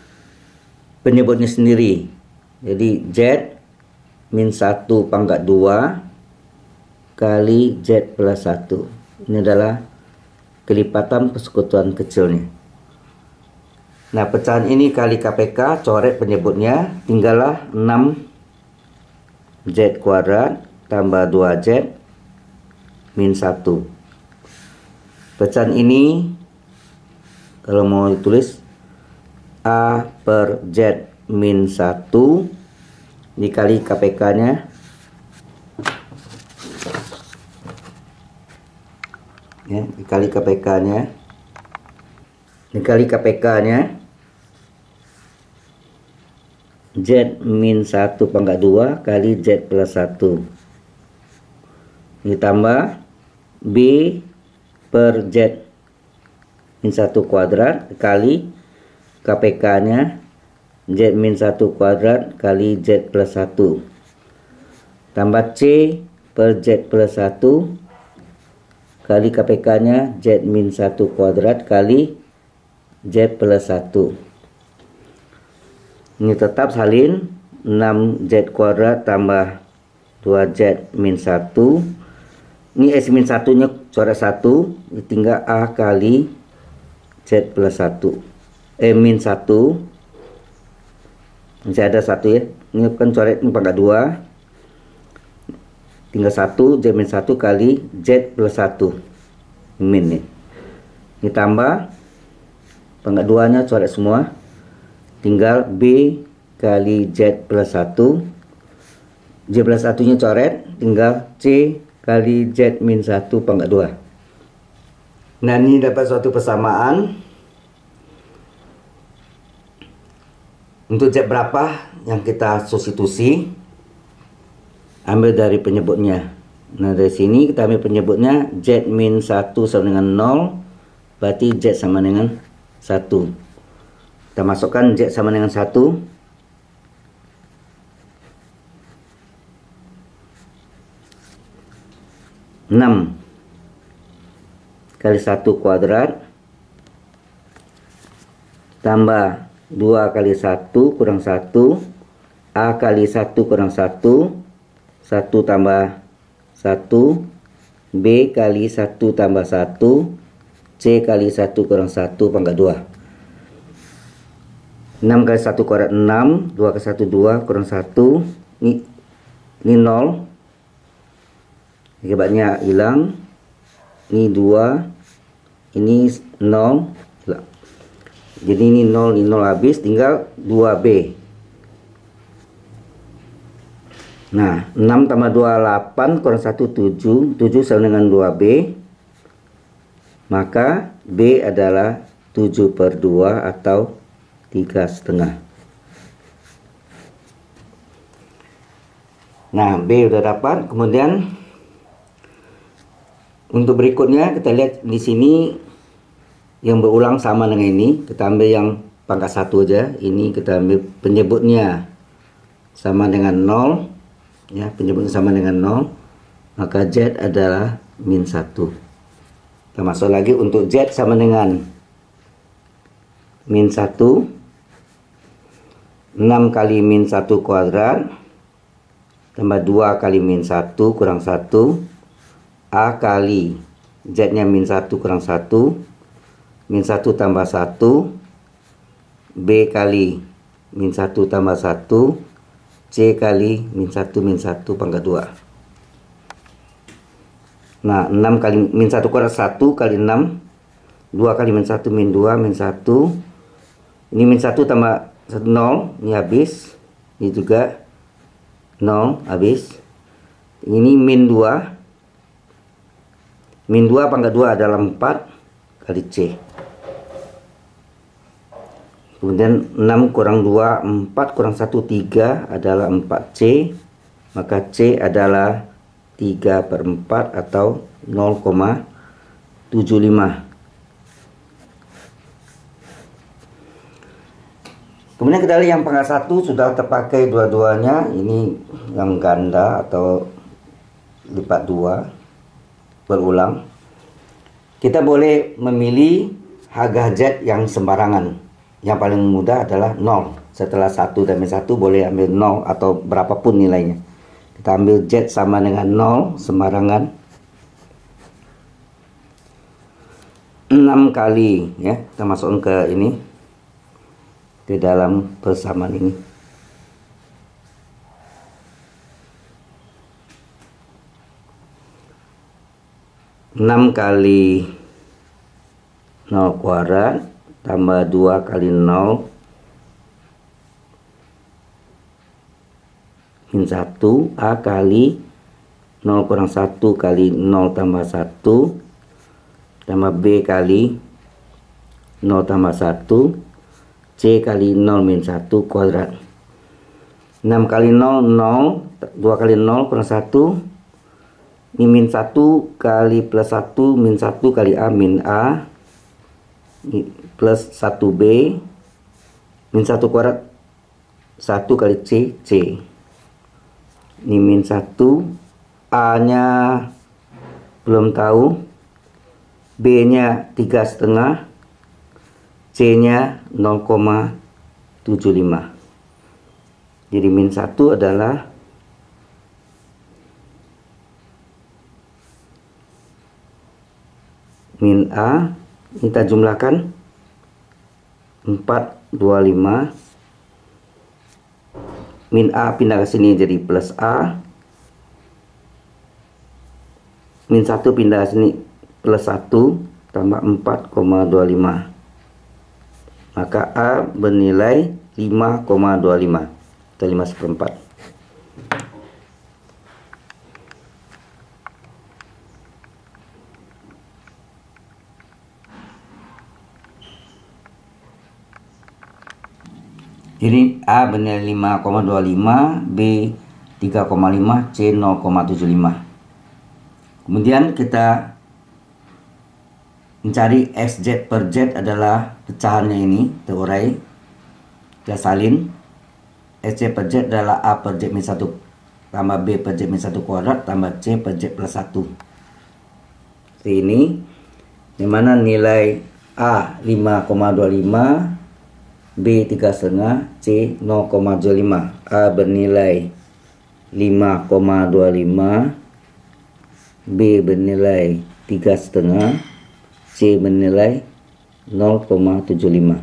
penyebutnya sendiri. Jadi Z min 1 pangkat 2 kali Z plus 1. Ini adalah kelipatan persekutuan kecilnya. Nah, pecahan ini kali KPK, coret penyebutnya, tinggallah 6Z kuadrat tambah 2Z min 1. Pecahan ini kalau mau ditulis A per Z min 1 dikali KPK-nya, ya, dikali KPK-nya, Z min 1 pangkat 2 kali Z plus 1 ditambah B per Z min 1 kuadrat kali KPK-nya Z min 1 kuadrat kali Z plus 1 tambah C per Z plus 1 kali KPK-nya Z min 1 kuadrat kali Z plus 1. Ini tetap salin 6Z kuadrat tambah 2Z min 1. Ini S min 1 nya coret 1, tinggal A kali Z plus 1. Min 1 masih ada 1 ya. Ini kan coret ini pangkat 2. Tinggal 1, Z min 1 kali Z plus 1 min nih. ditambah pangkat 2 nya coret semua, tinggal B kali Z plus 1. Z plus 1 nya coret, tinggal C kali Z min 1 pangkat 2. Nah, ini dapat suatu persamaan. Untuk Z berapa yang kita substitusi, ambil dari penyebutnya. Nah, dari sini kita ambil penyebutnya, Z min 1 sama dengan 0, berarti Z sama dengan 1. Kita masukkan Z sama dengan 1. 6 kali 1 kuadrat tambah 2 kali 1 kurang 1, A kali 1 kurang 1, 1 tambah 1, B kali 1 tambah 1, C kali 1 kurang 1 pangkat 2. 6 kali 1 kuadrat 6, 2 kali 1 2 kurang 1, ini 0, akibatnya hilang, ini 2, ini 0, jadi ini 0, ini 0 habis, tinggal 2B. Nah, 6 tambah 2 8 kurang 1 7, 7 sama dengan 2B, maka B adalah 7/2 atau 3,5. Nah, B udah dapat. Kemudian untuk berikutnya kita lihat di sini yang berulang sama dengan ini. Kita ambil yang pangkat 1 aja. Ini kita ambil penyebutnya sama dengan 0, ya, penyebutnya sama dengan 0, maka Z adalah min 1. Kita masuk lagi untuk Z sama dengan min 1. 6 kali min 1 kuadrat tambah 2 kali min 1 kurang 1, A kali Z nya min 1 kurang 1, min 1 tambah 1, B kali min 1 tambah 1, C kali min 1 pangkat 2. Nah, 6 kali min 1 kuadrat 1 kali 6, 2 kali min 1 min 2 min 1, ini min 1 tambah 1 0, ini habis, ini juga 0 habis, ini min 2, min 2 pangkat 2 adalah 4 kali C. Kemudian 6 kurang 2, 4 kurang 1, 3 adalah 4C. Maka C adalah 3/4 atau 0,75. Kemudian kita lihat yang pangkat 1 sudah terpakai dua-duanya. Ini yang ganda atau lipat 2 berulang. Kita boleh memilih harga Z yang sembarangan. Yang paling mudah adalah 0. Setelah 1 dan min 1 boleh ambil 0 atau berapapun nilainya. Kita ambil Z sama dengan 0 sembarangan. 6 kali, ya, kita masukkan ke ini, ke dalam persamaan ini. Enam kali 0 kuadrat tambah 2 kali 0 min 1, A kali 0 kurang 1 kali 0 tambah 1 tambah B kali 0 tambah 1, C kali 0 min 1 kuadrat. 6 kali 0 0, 2 kali 0 kurang 1, ini min 1 kali plus 1 min 1 kali A min A plus 1B min 1 kuadrat 1 kali C, C. Ini min 1, A nya belum tahu, B nya 3,5, C nya 0,75. Jadi min 1 adalah min A, kita jumlahkan 425, min A pindah ke sini jadi plus A, min 1 pindah ke sini plus 1, tambah 4,25. Maka A bernilai 5,25 atau 5/4. Jadi A bernilai 5,25, B 3,5, C 0,75. Kemudian kita mencari XZ per Z adalah pecahannya ini, terurai, kita salin. XZ per Z adalah A per Z min 1 tambah B per Z min 1 kuadrat tambah C per Z plus 1. Seperti ini, dimana nilai A 5,25, B 3,5, C 0,25. A bernilai 5,25, B bernilai 3,5, C bernilai 0,75.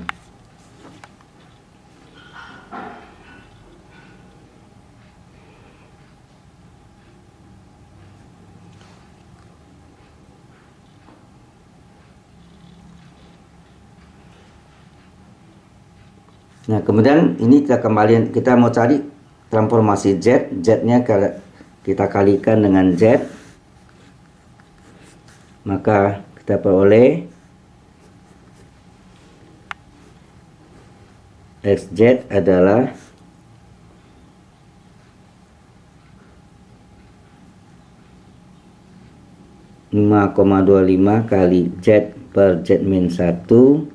Nah, kemudian ini kita mau cari transformasi Z. Z-nya kita kalikan dengan Z. Maka kita peroleh XZ adalah (5,25) kali Z per Z min 1,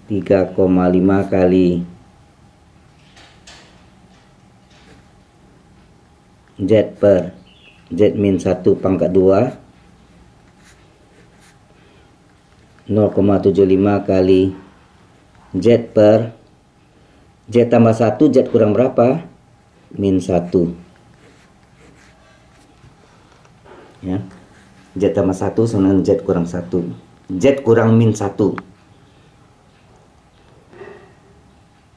3,5 kali Z per Z min 1 pangkat 2, 0,75 kali Z per Z tambah 1, Z kurang berapa? Min 1. Ya. Z tambah 1 sama dengan Z kurang 1. Z kurang min 1.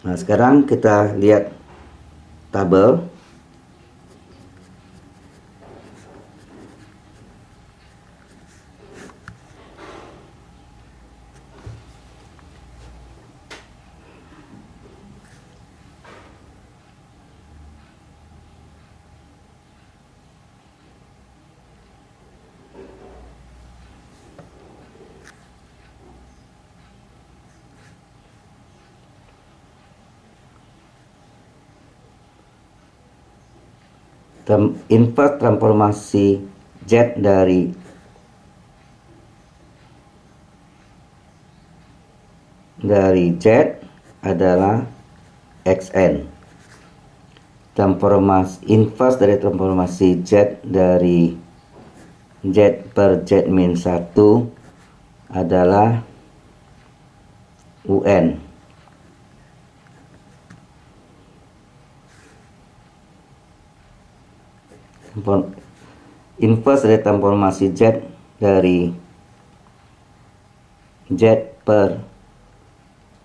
Nah, sekarang kita lihat tabel. Inverse transformasi Z dari Z adalah XN. Inverse dari transformasi Z dari Z per Z min 1 adalah UN. Inverse dari transformasi Z dari Z per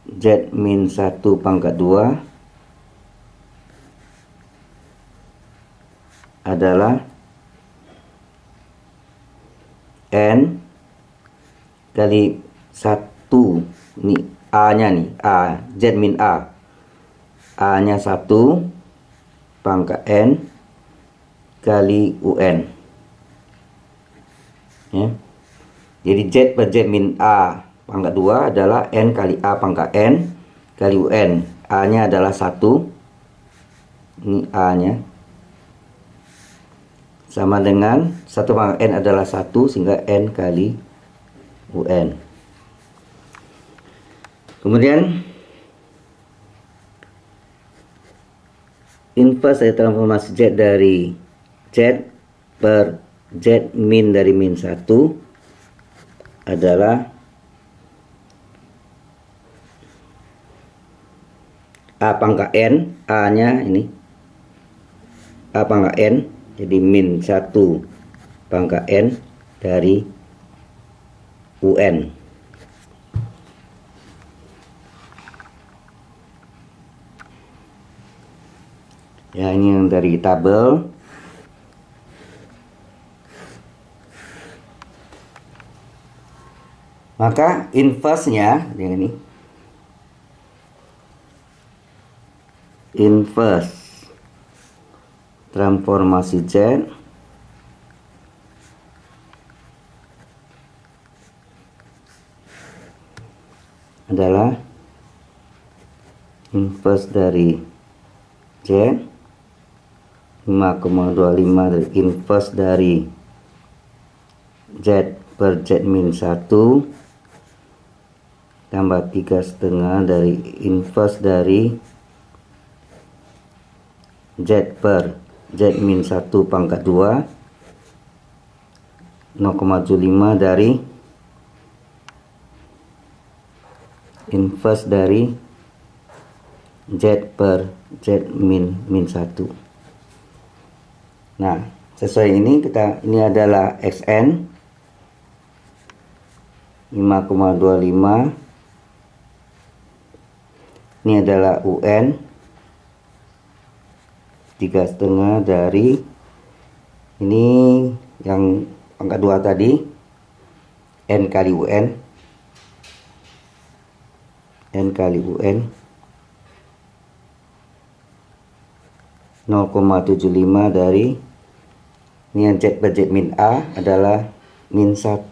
Z min 1 pangkat 2 adalah N kali 1, ini A nya nih, A, Z min A, A nya 1 pangkat N kali UN, ya. Jadi Z per Z min A pangkat 2 adalah N kali A pangkat N kali UN. A nya adalah 1, ini A nya, sama dengan 1 pangkat N adalah 1, sehingga N kali UN. Kemudian inverse dari transformasi Z dari Z per Z min dari min 1 adalah A pangkat N, A nya ini A pangkat N, jadi min 1 pangkat N dari UN. Ya, ini yang dari tabel. Maka inverse-nya ini, inverse transformasi Z adalah inverse dari Z 5,25 dari inverse dari Z per Z min 1 tambah 3,5 dari inverse dari Z per Z min 1 pangkat 2 0,75 dari inverse dari Z per Z min 1. Nah, sesuai ini ini adalah XN 5,25, ini adalah UN 3,5 dari ini yang pangkat 2 tadi, N kali UN, N kali UN 0,75 dari ini yang Z per Z min A adalah min 1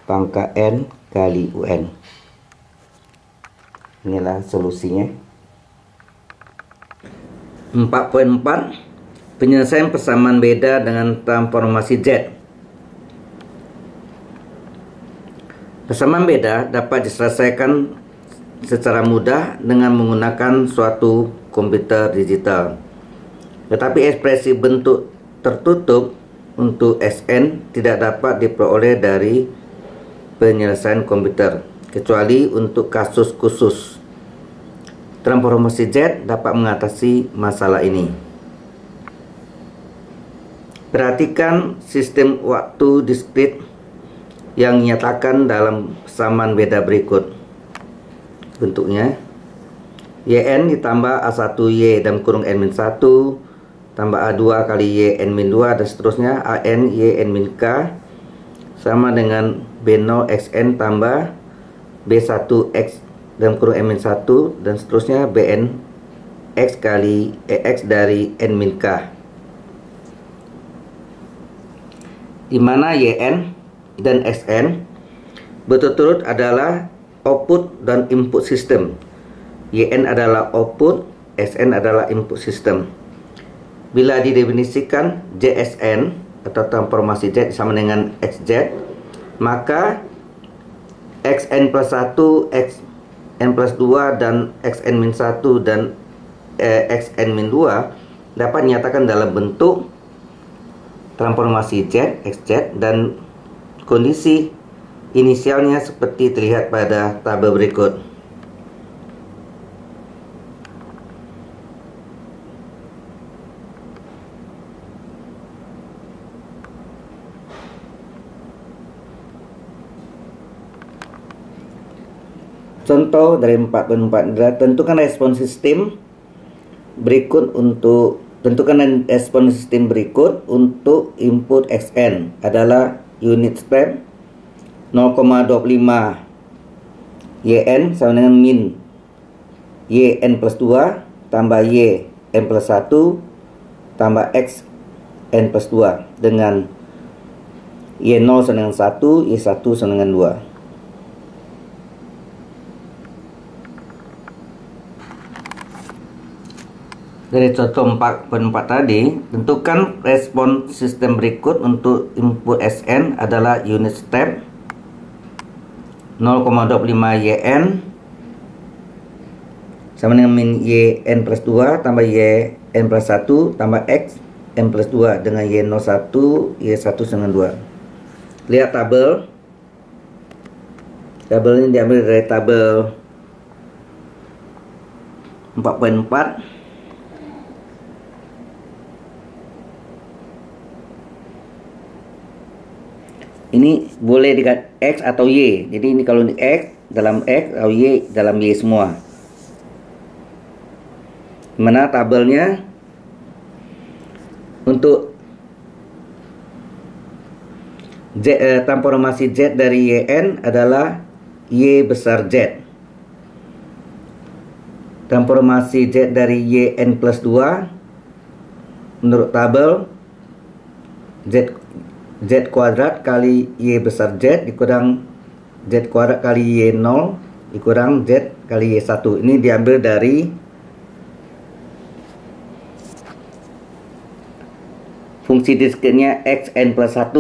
pangkat N kali UN. Inilah solusinya. 4.4 penyelesaian persamaan beda dengan transformasi Z. Persamaan beda dapat diselesaikan secara mudah dengan menggunakan suatu komputer digital. Tetapi ekspresi bentuk tertutup untuk Sn tidak dapat diperoleh dari penyelesaian komputer, kecuali untuk kasus khusus. Transformasi Z dapat mengatasi masalah ini. Perhatikan sistem waktu diskrit yang dinyatakan dalam persamaan beda berikut. Bentuknya YN ditambah A1Y dalam kurung N-1 tambah A2 kali Y N-2 dan seterusnya AN Y N-K sama dengan B0 XN tambah B1X dalam kurung N-1 dan seterusnya BN X kali EX dari N-K, di mana YN dan XN berturut-turut adalah output dan input system. YN adalah output, SN adalah input system. Bila didefinisikan JSN atau transformasi Z sama dengan XZ, maka XN plus 1, XN plus 2 dan XN min 1 dan XN min 2 dapat dinyatakan dalam bentuk transformasi Z, XZ, dan kondisi inisialnya seperti terlihat pada tabel berikut. Contoh dari 4.4 adalah tentukan respons sistem berikut untuk input Xn adalah unit step 0,25 YN sama dengan min YN plus 2 tambah YN plus 1 tambah XN plus 2 dengan Y0 sama dengan 1, Y1 sama dengan 2. Dari contoh 4.4 tadi, tentukan respon sistem berikut untuk input Sn adalah unit step 0,25 YN sama dengan min YN plus 2 tambah YN plus 1 tambah XN plus 2 dengan Y01, Y1 sama dengan 2. Lihat tabel. Tabel ini diambil dari tabel 4.4. Ini boleh dengan X atau Y. Jadi ini kalau di X dalam X atau Y dalam Y semua. Mana tabelnya untuk Transformasi Z dari YN adalah Y besar Z. Transformasi Z dari YN plus 2 menurut tabel Z kuadrat kali Y besar Z dikurang Z kuadrat kali Y0 dikurang Z kali Y1. Ini diambil dari fungsi diskretnya Xn plus 1.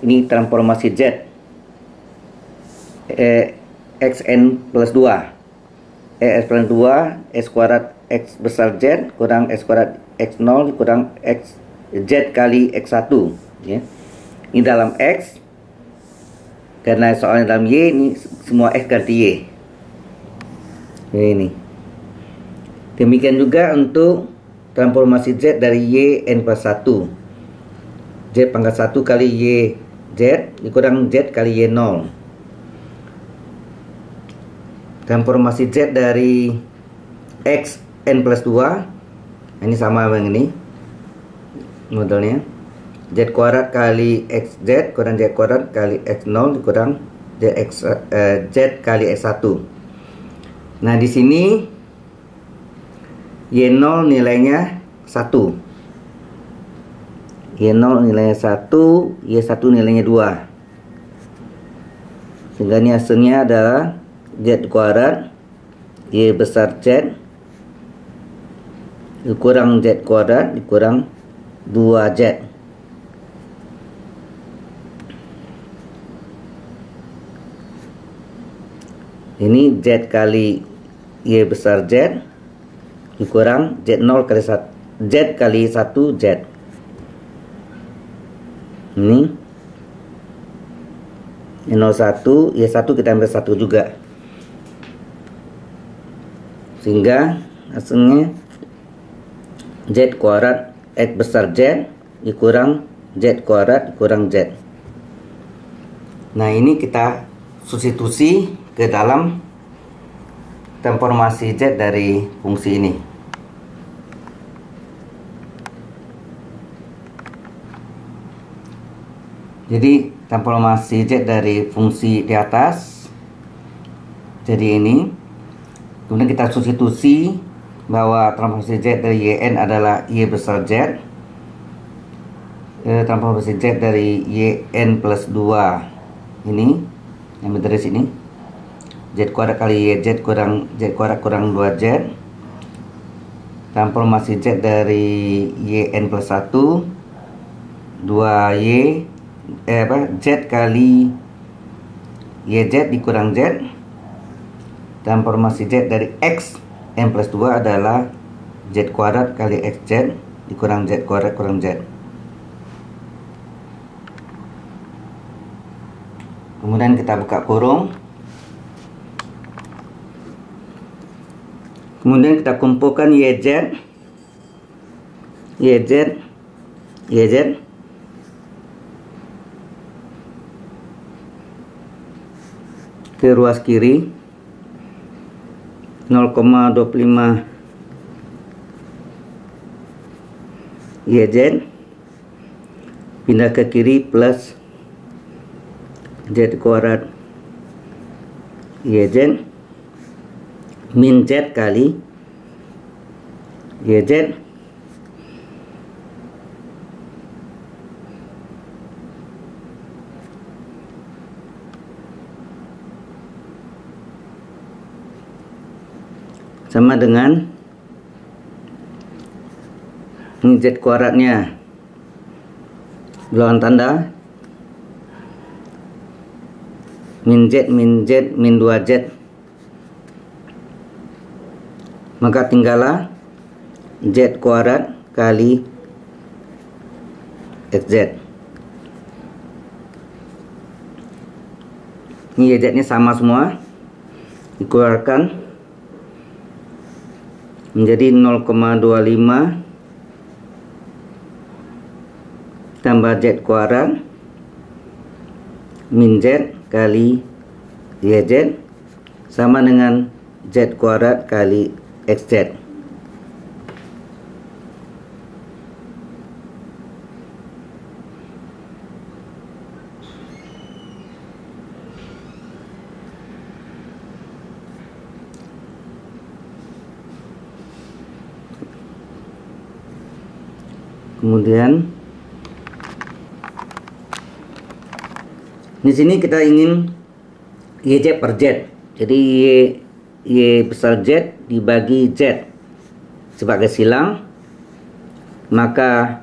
Ini transformasi Z Xn plus 2. X plus 2 S kuadrat X besar Z kurang S kuadrat X0 kurang X Z kali X1 ya. Ini dalam X, karena soalnya dalam Y, ini semua X ganti Y. Ini demikian juga untuk transformasi Z dari Y N plus 1. Z pangkat 1 kali Y Z dikurang Z kali Y0. Transformasi Z dari X N plus 2, ini sama dengan ini modelnya. Z kuadrat kali XZ kurang Z kuadrat kali X0 dikurang Z kali X1. Nah, di sini Y0 nilainya 1. Y0 nilainya 1, Y1 nilainya 2. Sehingga ini hasilnya adalah Z kuadrat Y besar Z dikurang Z kuadrat dikurang 2Z. Ini Z kali Y besar Z dikurang Z0 kali 1 Z kali 1 Z. Ini Y01, Y1 kita ambil 1 juga. Sehingga hasilnya Z kuadrat X besar Z dikurang Z kuadrat dikurang Z. Nah, ini kita substitusi ke dalam transformasi Z dari fungsi ini. Jadi transformasi Z dari fungsi di atas jadi ini. Kemudian kita substitusi bahwa transformasi Z dari YN adalah Y besar Z. Transformasi Z dari YN plus 2 ini yang dari sini Z kuadrat kali YZ kurang Z kuadrat kurang 2Z. Transformasi Z dari YN plus 1 2Y Z kali YZ dikurang Z. Transformasi Z dari X N plus 2 adalah Z kuadrat kali XZ dikurang Z kuadrat kurang Z. Kemudian kita buka kurung. Kemudian kita kumpulkan YZ ke ruas kiri 0,25 YZ pindah ke kiri plus Z kuadrat YZ min Z kali YZ sama dengan ini Z kuadratnya belahan tanda min Z min 2Z, maka tinggallah Z kuadrat kali XZ. Ini YZ nya sama semua, dikeluarkan menjadi 0,25 tambah Z kuadrat min Z kali YZ sama dengan Z kuadrat kali XZ. Kemudian di sini kita ingin YZ per Z. Jadi Y besar Z dibagi Z sebagai silang, maka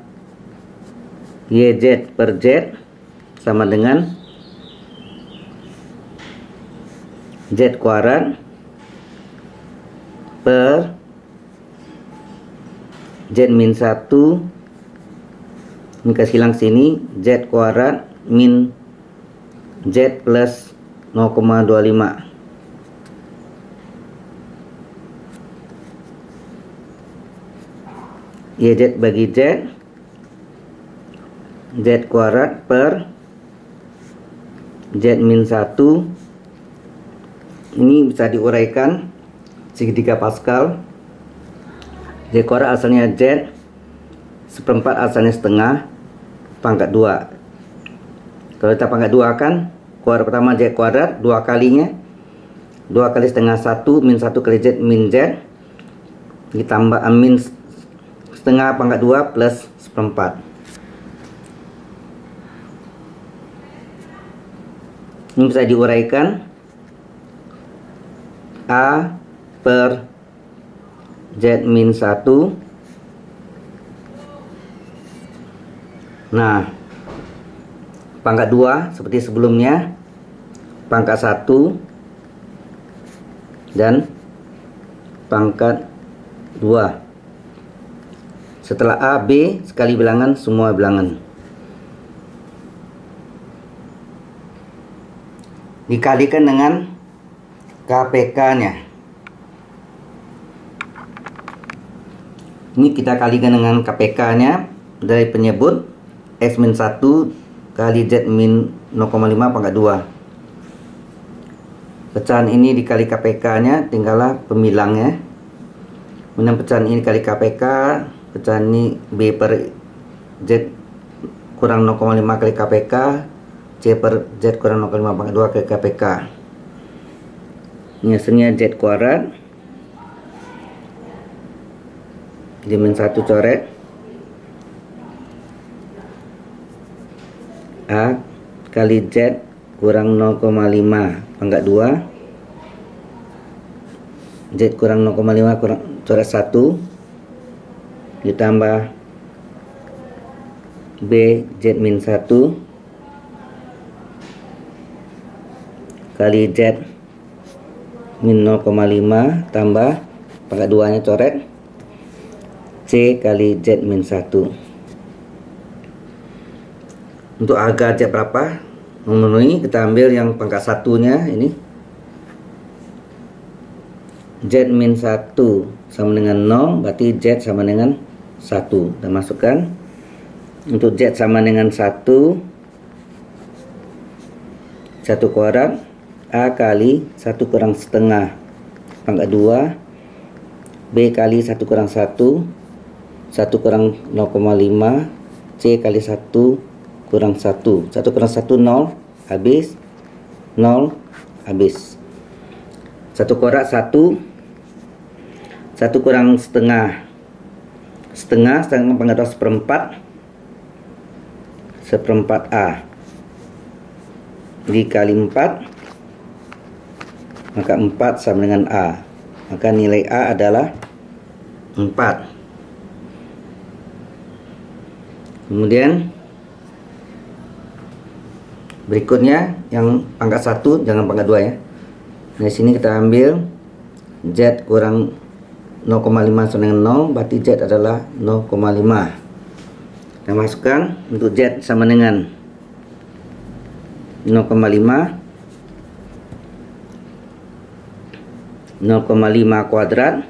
YZ per Z sama dengan Z kuadrat per Z min 1. Ini kasih silang sini, Z kuadrat min Z plus 0,25. YZ bagi Z, Z kuadrat per Z min 1. Ini bisa diuraikan segitiga Pascal. Z kuadrat asalnya Z, seperempat asalnya setengah, pangkat 2. Kalau kita pangkat 2 kan, kuadrat pertama Z kuadrat, 2 kalinya 2 kali setengah 1 min 1 kali Z min Z ditambah min setengah pangkat 2 plus seperempat. Ini bisa diuraikan A per Z min 1. Nah, pangkat 2 seperti sebelumnya, pangkat 1 dan pangkat 2. Setelah A, B sekali bilangan, semua bilangan. Dikalikan dengan KPK-nya. Ini kita kalikan dengan KPK-nya dari penyebut X min 1 kali Z min 0,5 pangkat 2. Pecahan ini dikali KPK-nya, tinggallah pemilangnya. Kemudian pecahan ini kali KPK, pecahan ini B per Z kurang 0,5 kali KPK, C per Z kurang 0,5 pangkat 2 kali KPK. Ini hasilnya Z kuadrat Z min 1 coret A kali Z kurang 0,5 pangkat 2, Z kurang 0,5 kurang coret 1 ditambah B Z min 1 kali Z min 0,5 tambah pangkat 2 nya coret C kali Z min 1. Untuk harga Z berapa memenuhi, kita ambil yang pangkat 1-nya ini. Z min 1 sama dengan 0, berarti Z sama dengan 1. Kita masukkan. Untuk Z sama dengan 1 kuadrat A kali 1 kurang setengah pangkat 2 B kali 1 kurang 1 kurang 0,5 C kali 1 kurang 1 kurang 1 0 habis 0 habis 1 kuadrat 1 kurang setengah pangkat 2 seperempat A dikali 4, maka 4 sama dengan A, maka nilai A adalah 4. Kemudian berikutnya yang pangkat 1, jangan pangkat 2 ya. Di sini kita ambil Z kurang 0,5 sama dengan 0, berarti Z adalah 0,5. Kita masukkan untuk Z sama dengan 0,5 kuadrat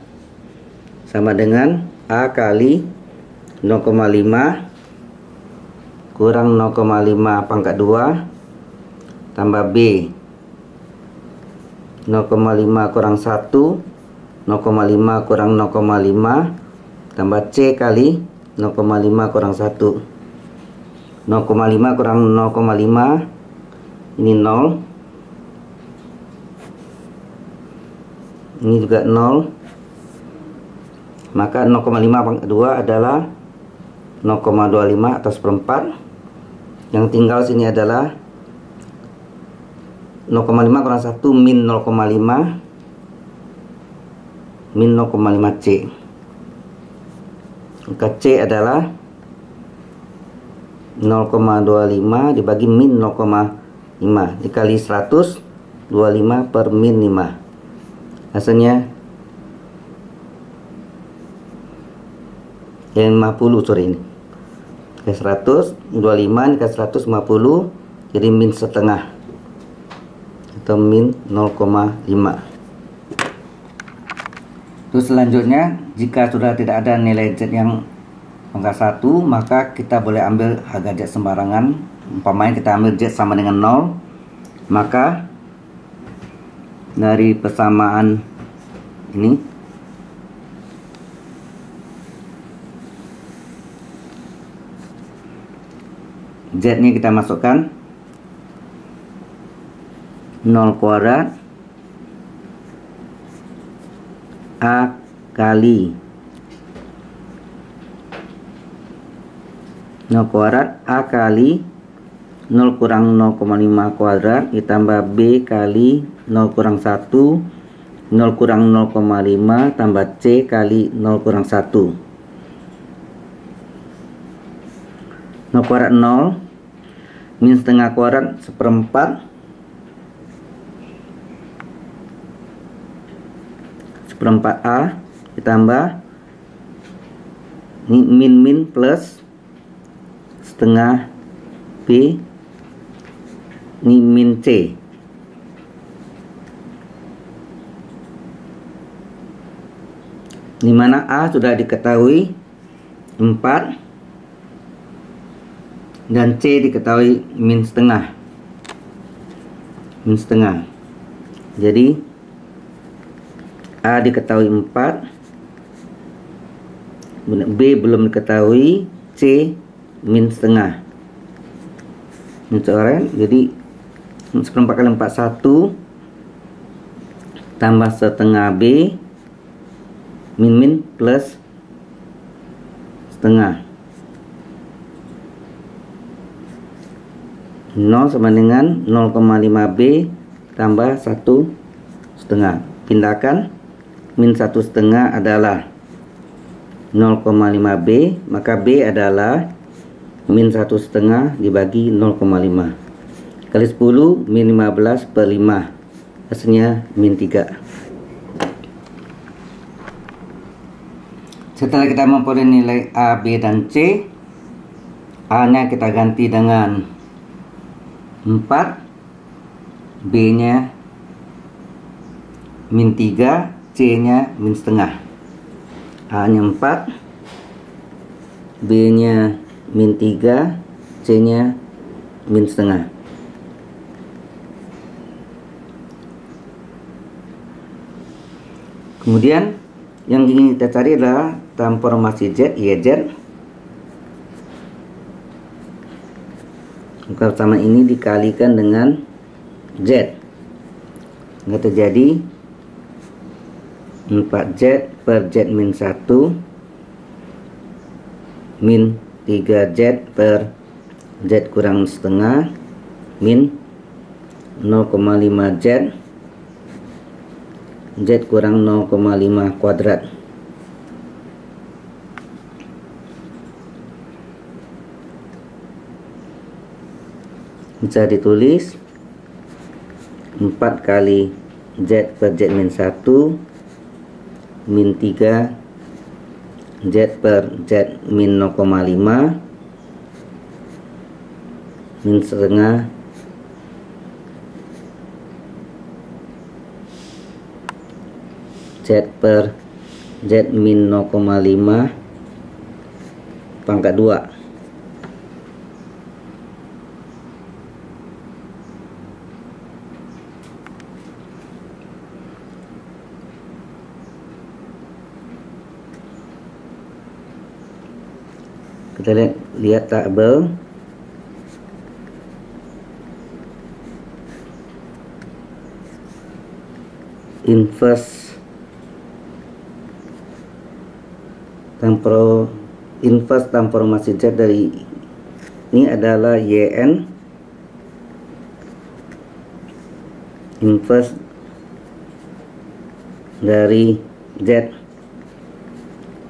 sama dengan A kali 0,5 kurang 0,5 pangkat 2 tambah B 0,5 kurang 1 0,5 kurang 0,5 tambah C kali 0,5 kurang 1 0,5 kurang 0,5 ini 0, ini juga 0, maka 0,5 pangkat 2 adalah 0,25 atau seperempat. Yang tinggal sini adalah 0,5 kurang 1 min 0,5 min 0,5 C. Maka C adalah 0,25 dibagi min 0,5 dikali 100, 25 per min 5. Hasilnya yang 50, sorry, ini 100, 25 dikali 150 jadi min setengah atau min 0,5. Terus selanjutnya, jika sudah tidak ada nilai Z yang pangkat 1, maka kita boleh ambil harga Z sembarangan. Umpamanya kita ambil Z sama dengan 0, maka dari persamaan ini Z nya kita masukkan 0 kuadrat A kali 0 kuadrat A kali 0 kurang 0,5 kuadrat ditambah B kali 0 kurang 1 0 kurang 0,5 tambah C kali 0 kurang 1. 0 kuadrat 0 min setengah kuadrat seperempat A ditambah ini min plus setengah B, ini min C. Di mana A sudah diketahui 4 dan C diketahui min setengah. Jadi A diketahui 4, B belum diketahui, C min setengah. Jadi seperempat kali 4 1 tambah setengah B min plus setengah. 0 sama dengan 0,5 B tambah 1 setengah. Pindahkan min 1 setengah adalah 0,5 B, maka B adalah min 1 setengah dibagi 0,5 kali 10 min 15 per 5, hasilnya min 3. Setelah kita memperoleh nilai A, B, dan C, A nya kita ganti dengan 4, B nya min 3, C nya min setengah. A nya 4, B nya min 3, C nya min setengah. Kemudian yang ingin kita cari adalah transformasi Z, YZ. Maka sama ini dikalikan dengan Z, maka terjadi 4Z per Z min 1 min 3Z per Z kurang setengah min 0,5Z Z kurang 0,5 kuadrat. Bisa ditulis 4 kali Z per Z min 1 min 3 Z per Z min 0,5 min setengah Z per Z min 0,5 pangkat 2. Kita lihat tabel. Inverse inverse transformasi Z dari ini adalah YN inverse dari Z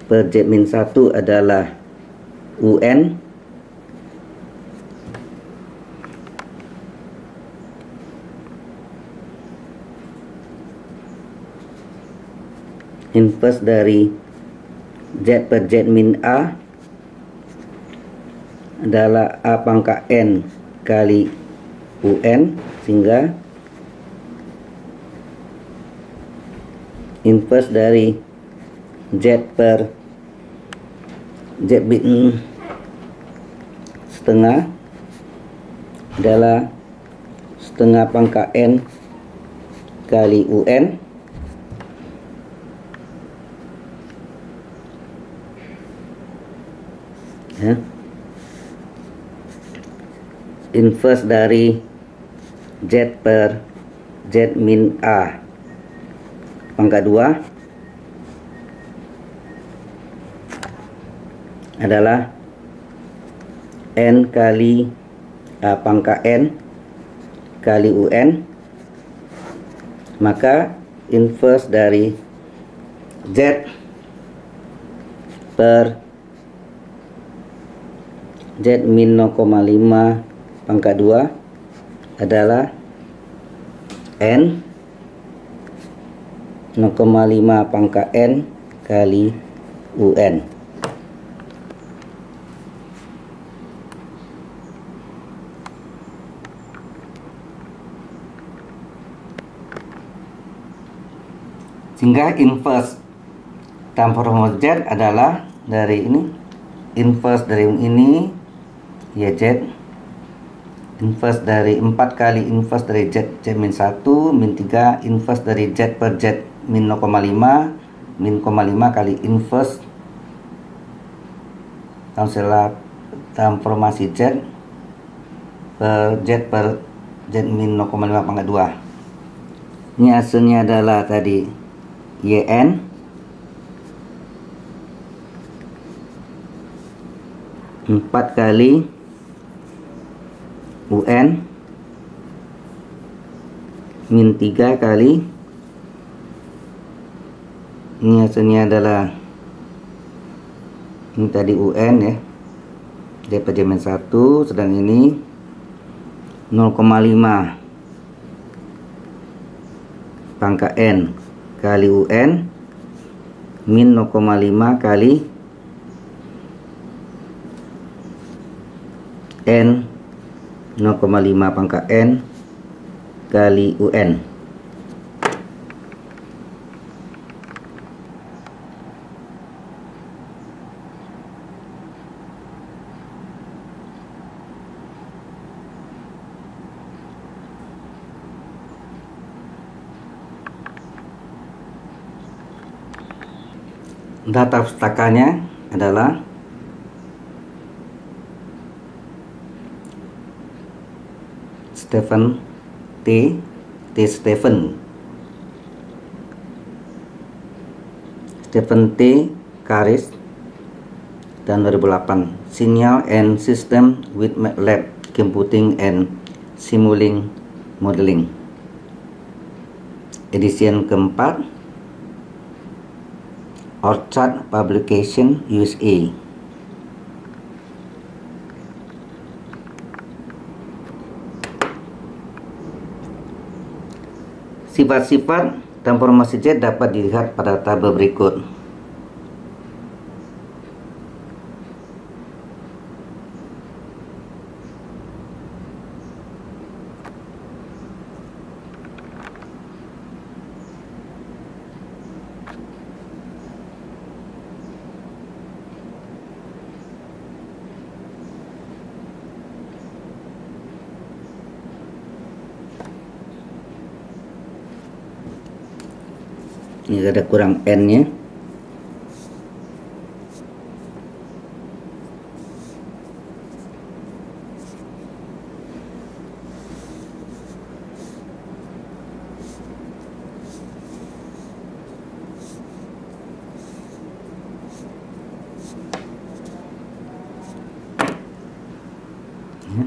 per Z min 1 adalah UN inverse dari Z per Z min A adalah A pangkat N kali UN, sehingga inverse dari Z per Z min setengah adalah setengah pangkat N kali UN ya. Inverse dari Z per Z min A pangkat 2 adalah N kali A pangkat N kali UN, maka inverse dari Z per Z min 0,5 pangkat 2 adalah N 0,5 pangkat N kali UN. Sehingga inverse transformasi Z adalah dari ini, inverse dari ini ya Z, inverse dari 4 kali inverse dari Z min 1 min 3 inverse dari Z per Z min 0,5 min 0,5 kali inverse transformasi Z per Z min 0,5 pangkat 2. Ini hasilnya adalah tadi YN empat kali UN min 3 kali, ini hasilnya adalah ini tadi UN ya, Z per Z min 1, sedang ini 0,5 pangkat N kali UN min 0,5 kali N 0,5 pangkat N kali UN. Data pustakannya adalah Stephen T. Stephen Karis tahun 2008, Signal and System with MATLAB Computing and Simulating Modeling, edition keempat, Orchard Publication USA. Sifat-sifat transformasi Z dapat dilihat pada tabel berikut. Ini ada kurang N nya. ya.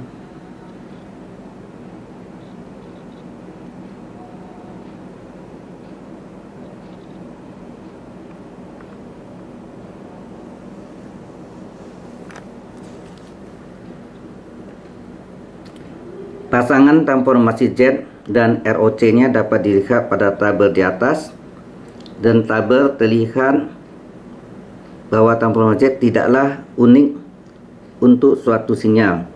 Pasangan transformasi Z dan ROC-nya dapat dilihat pada tabel di atas, dan tabel terlihat bahwa transformasi Z tidaklah unik untuk suatu sinyal,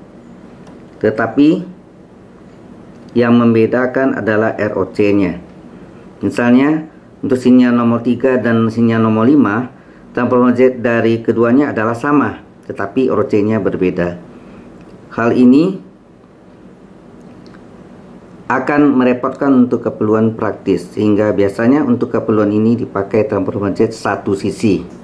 tetapi yang membedakan adalah ROC-nya. Misalnya untuk sinyal nomor 3 dan sinyal nomor 5, transformasi Z dari keduanya adalah sama, tetapi ROC-nya berbeda. Hal ini akan merepotkan untuk keperluan praktis, sehingga biasanya untuk keperluan ini dipakai transformasi Z satu sisi.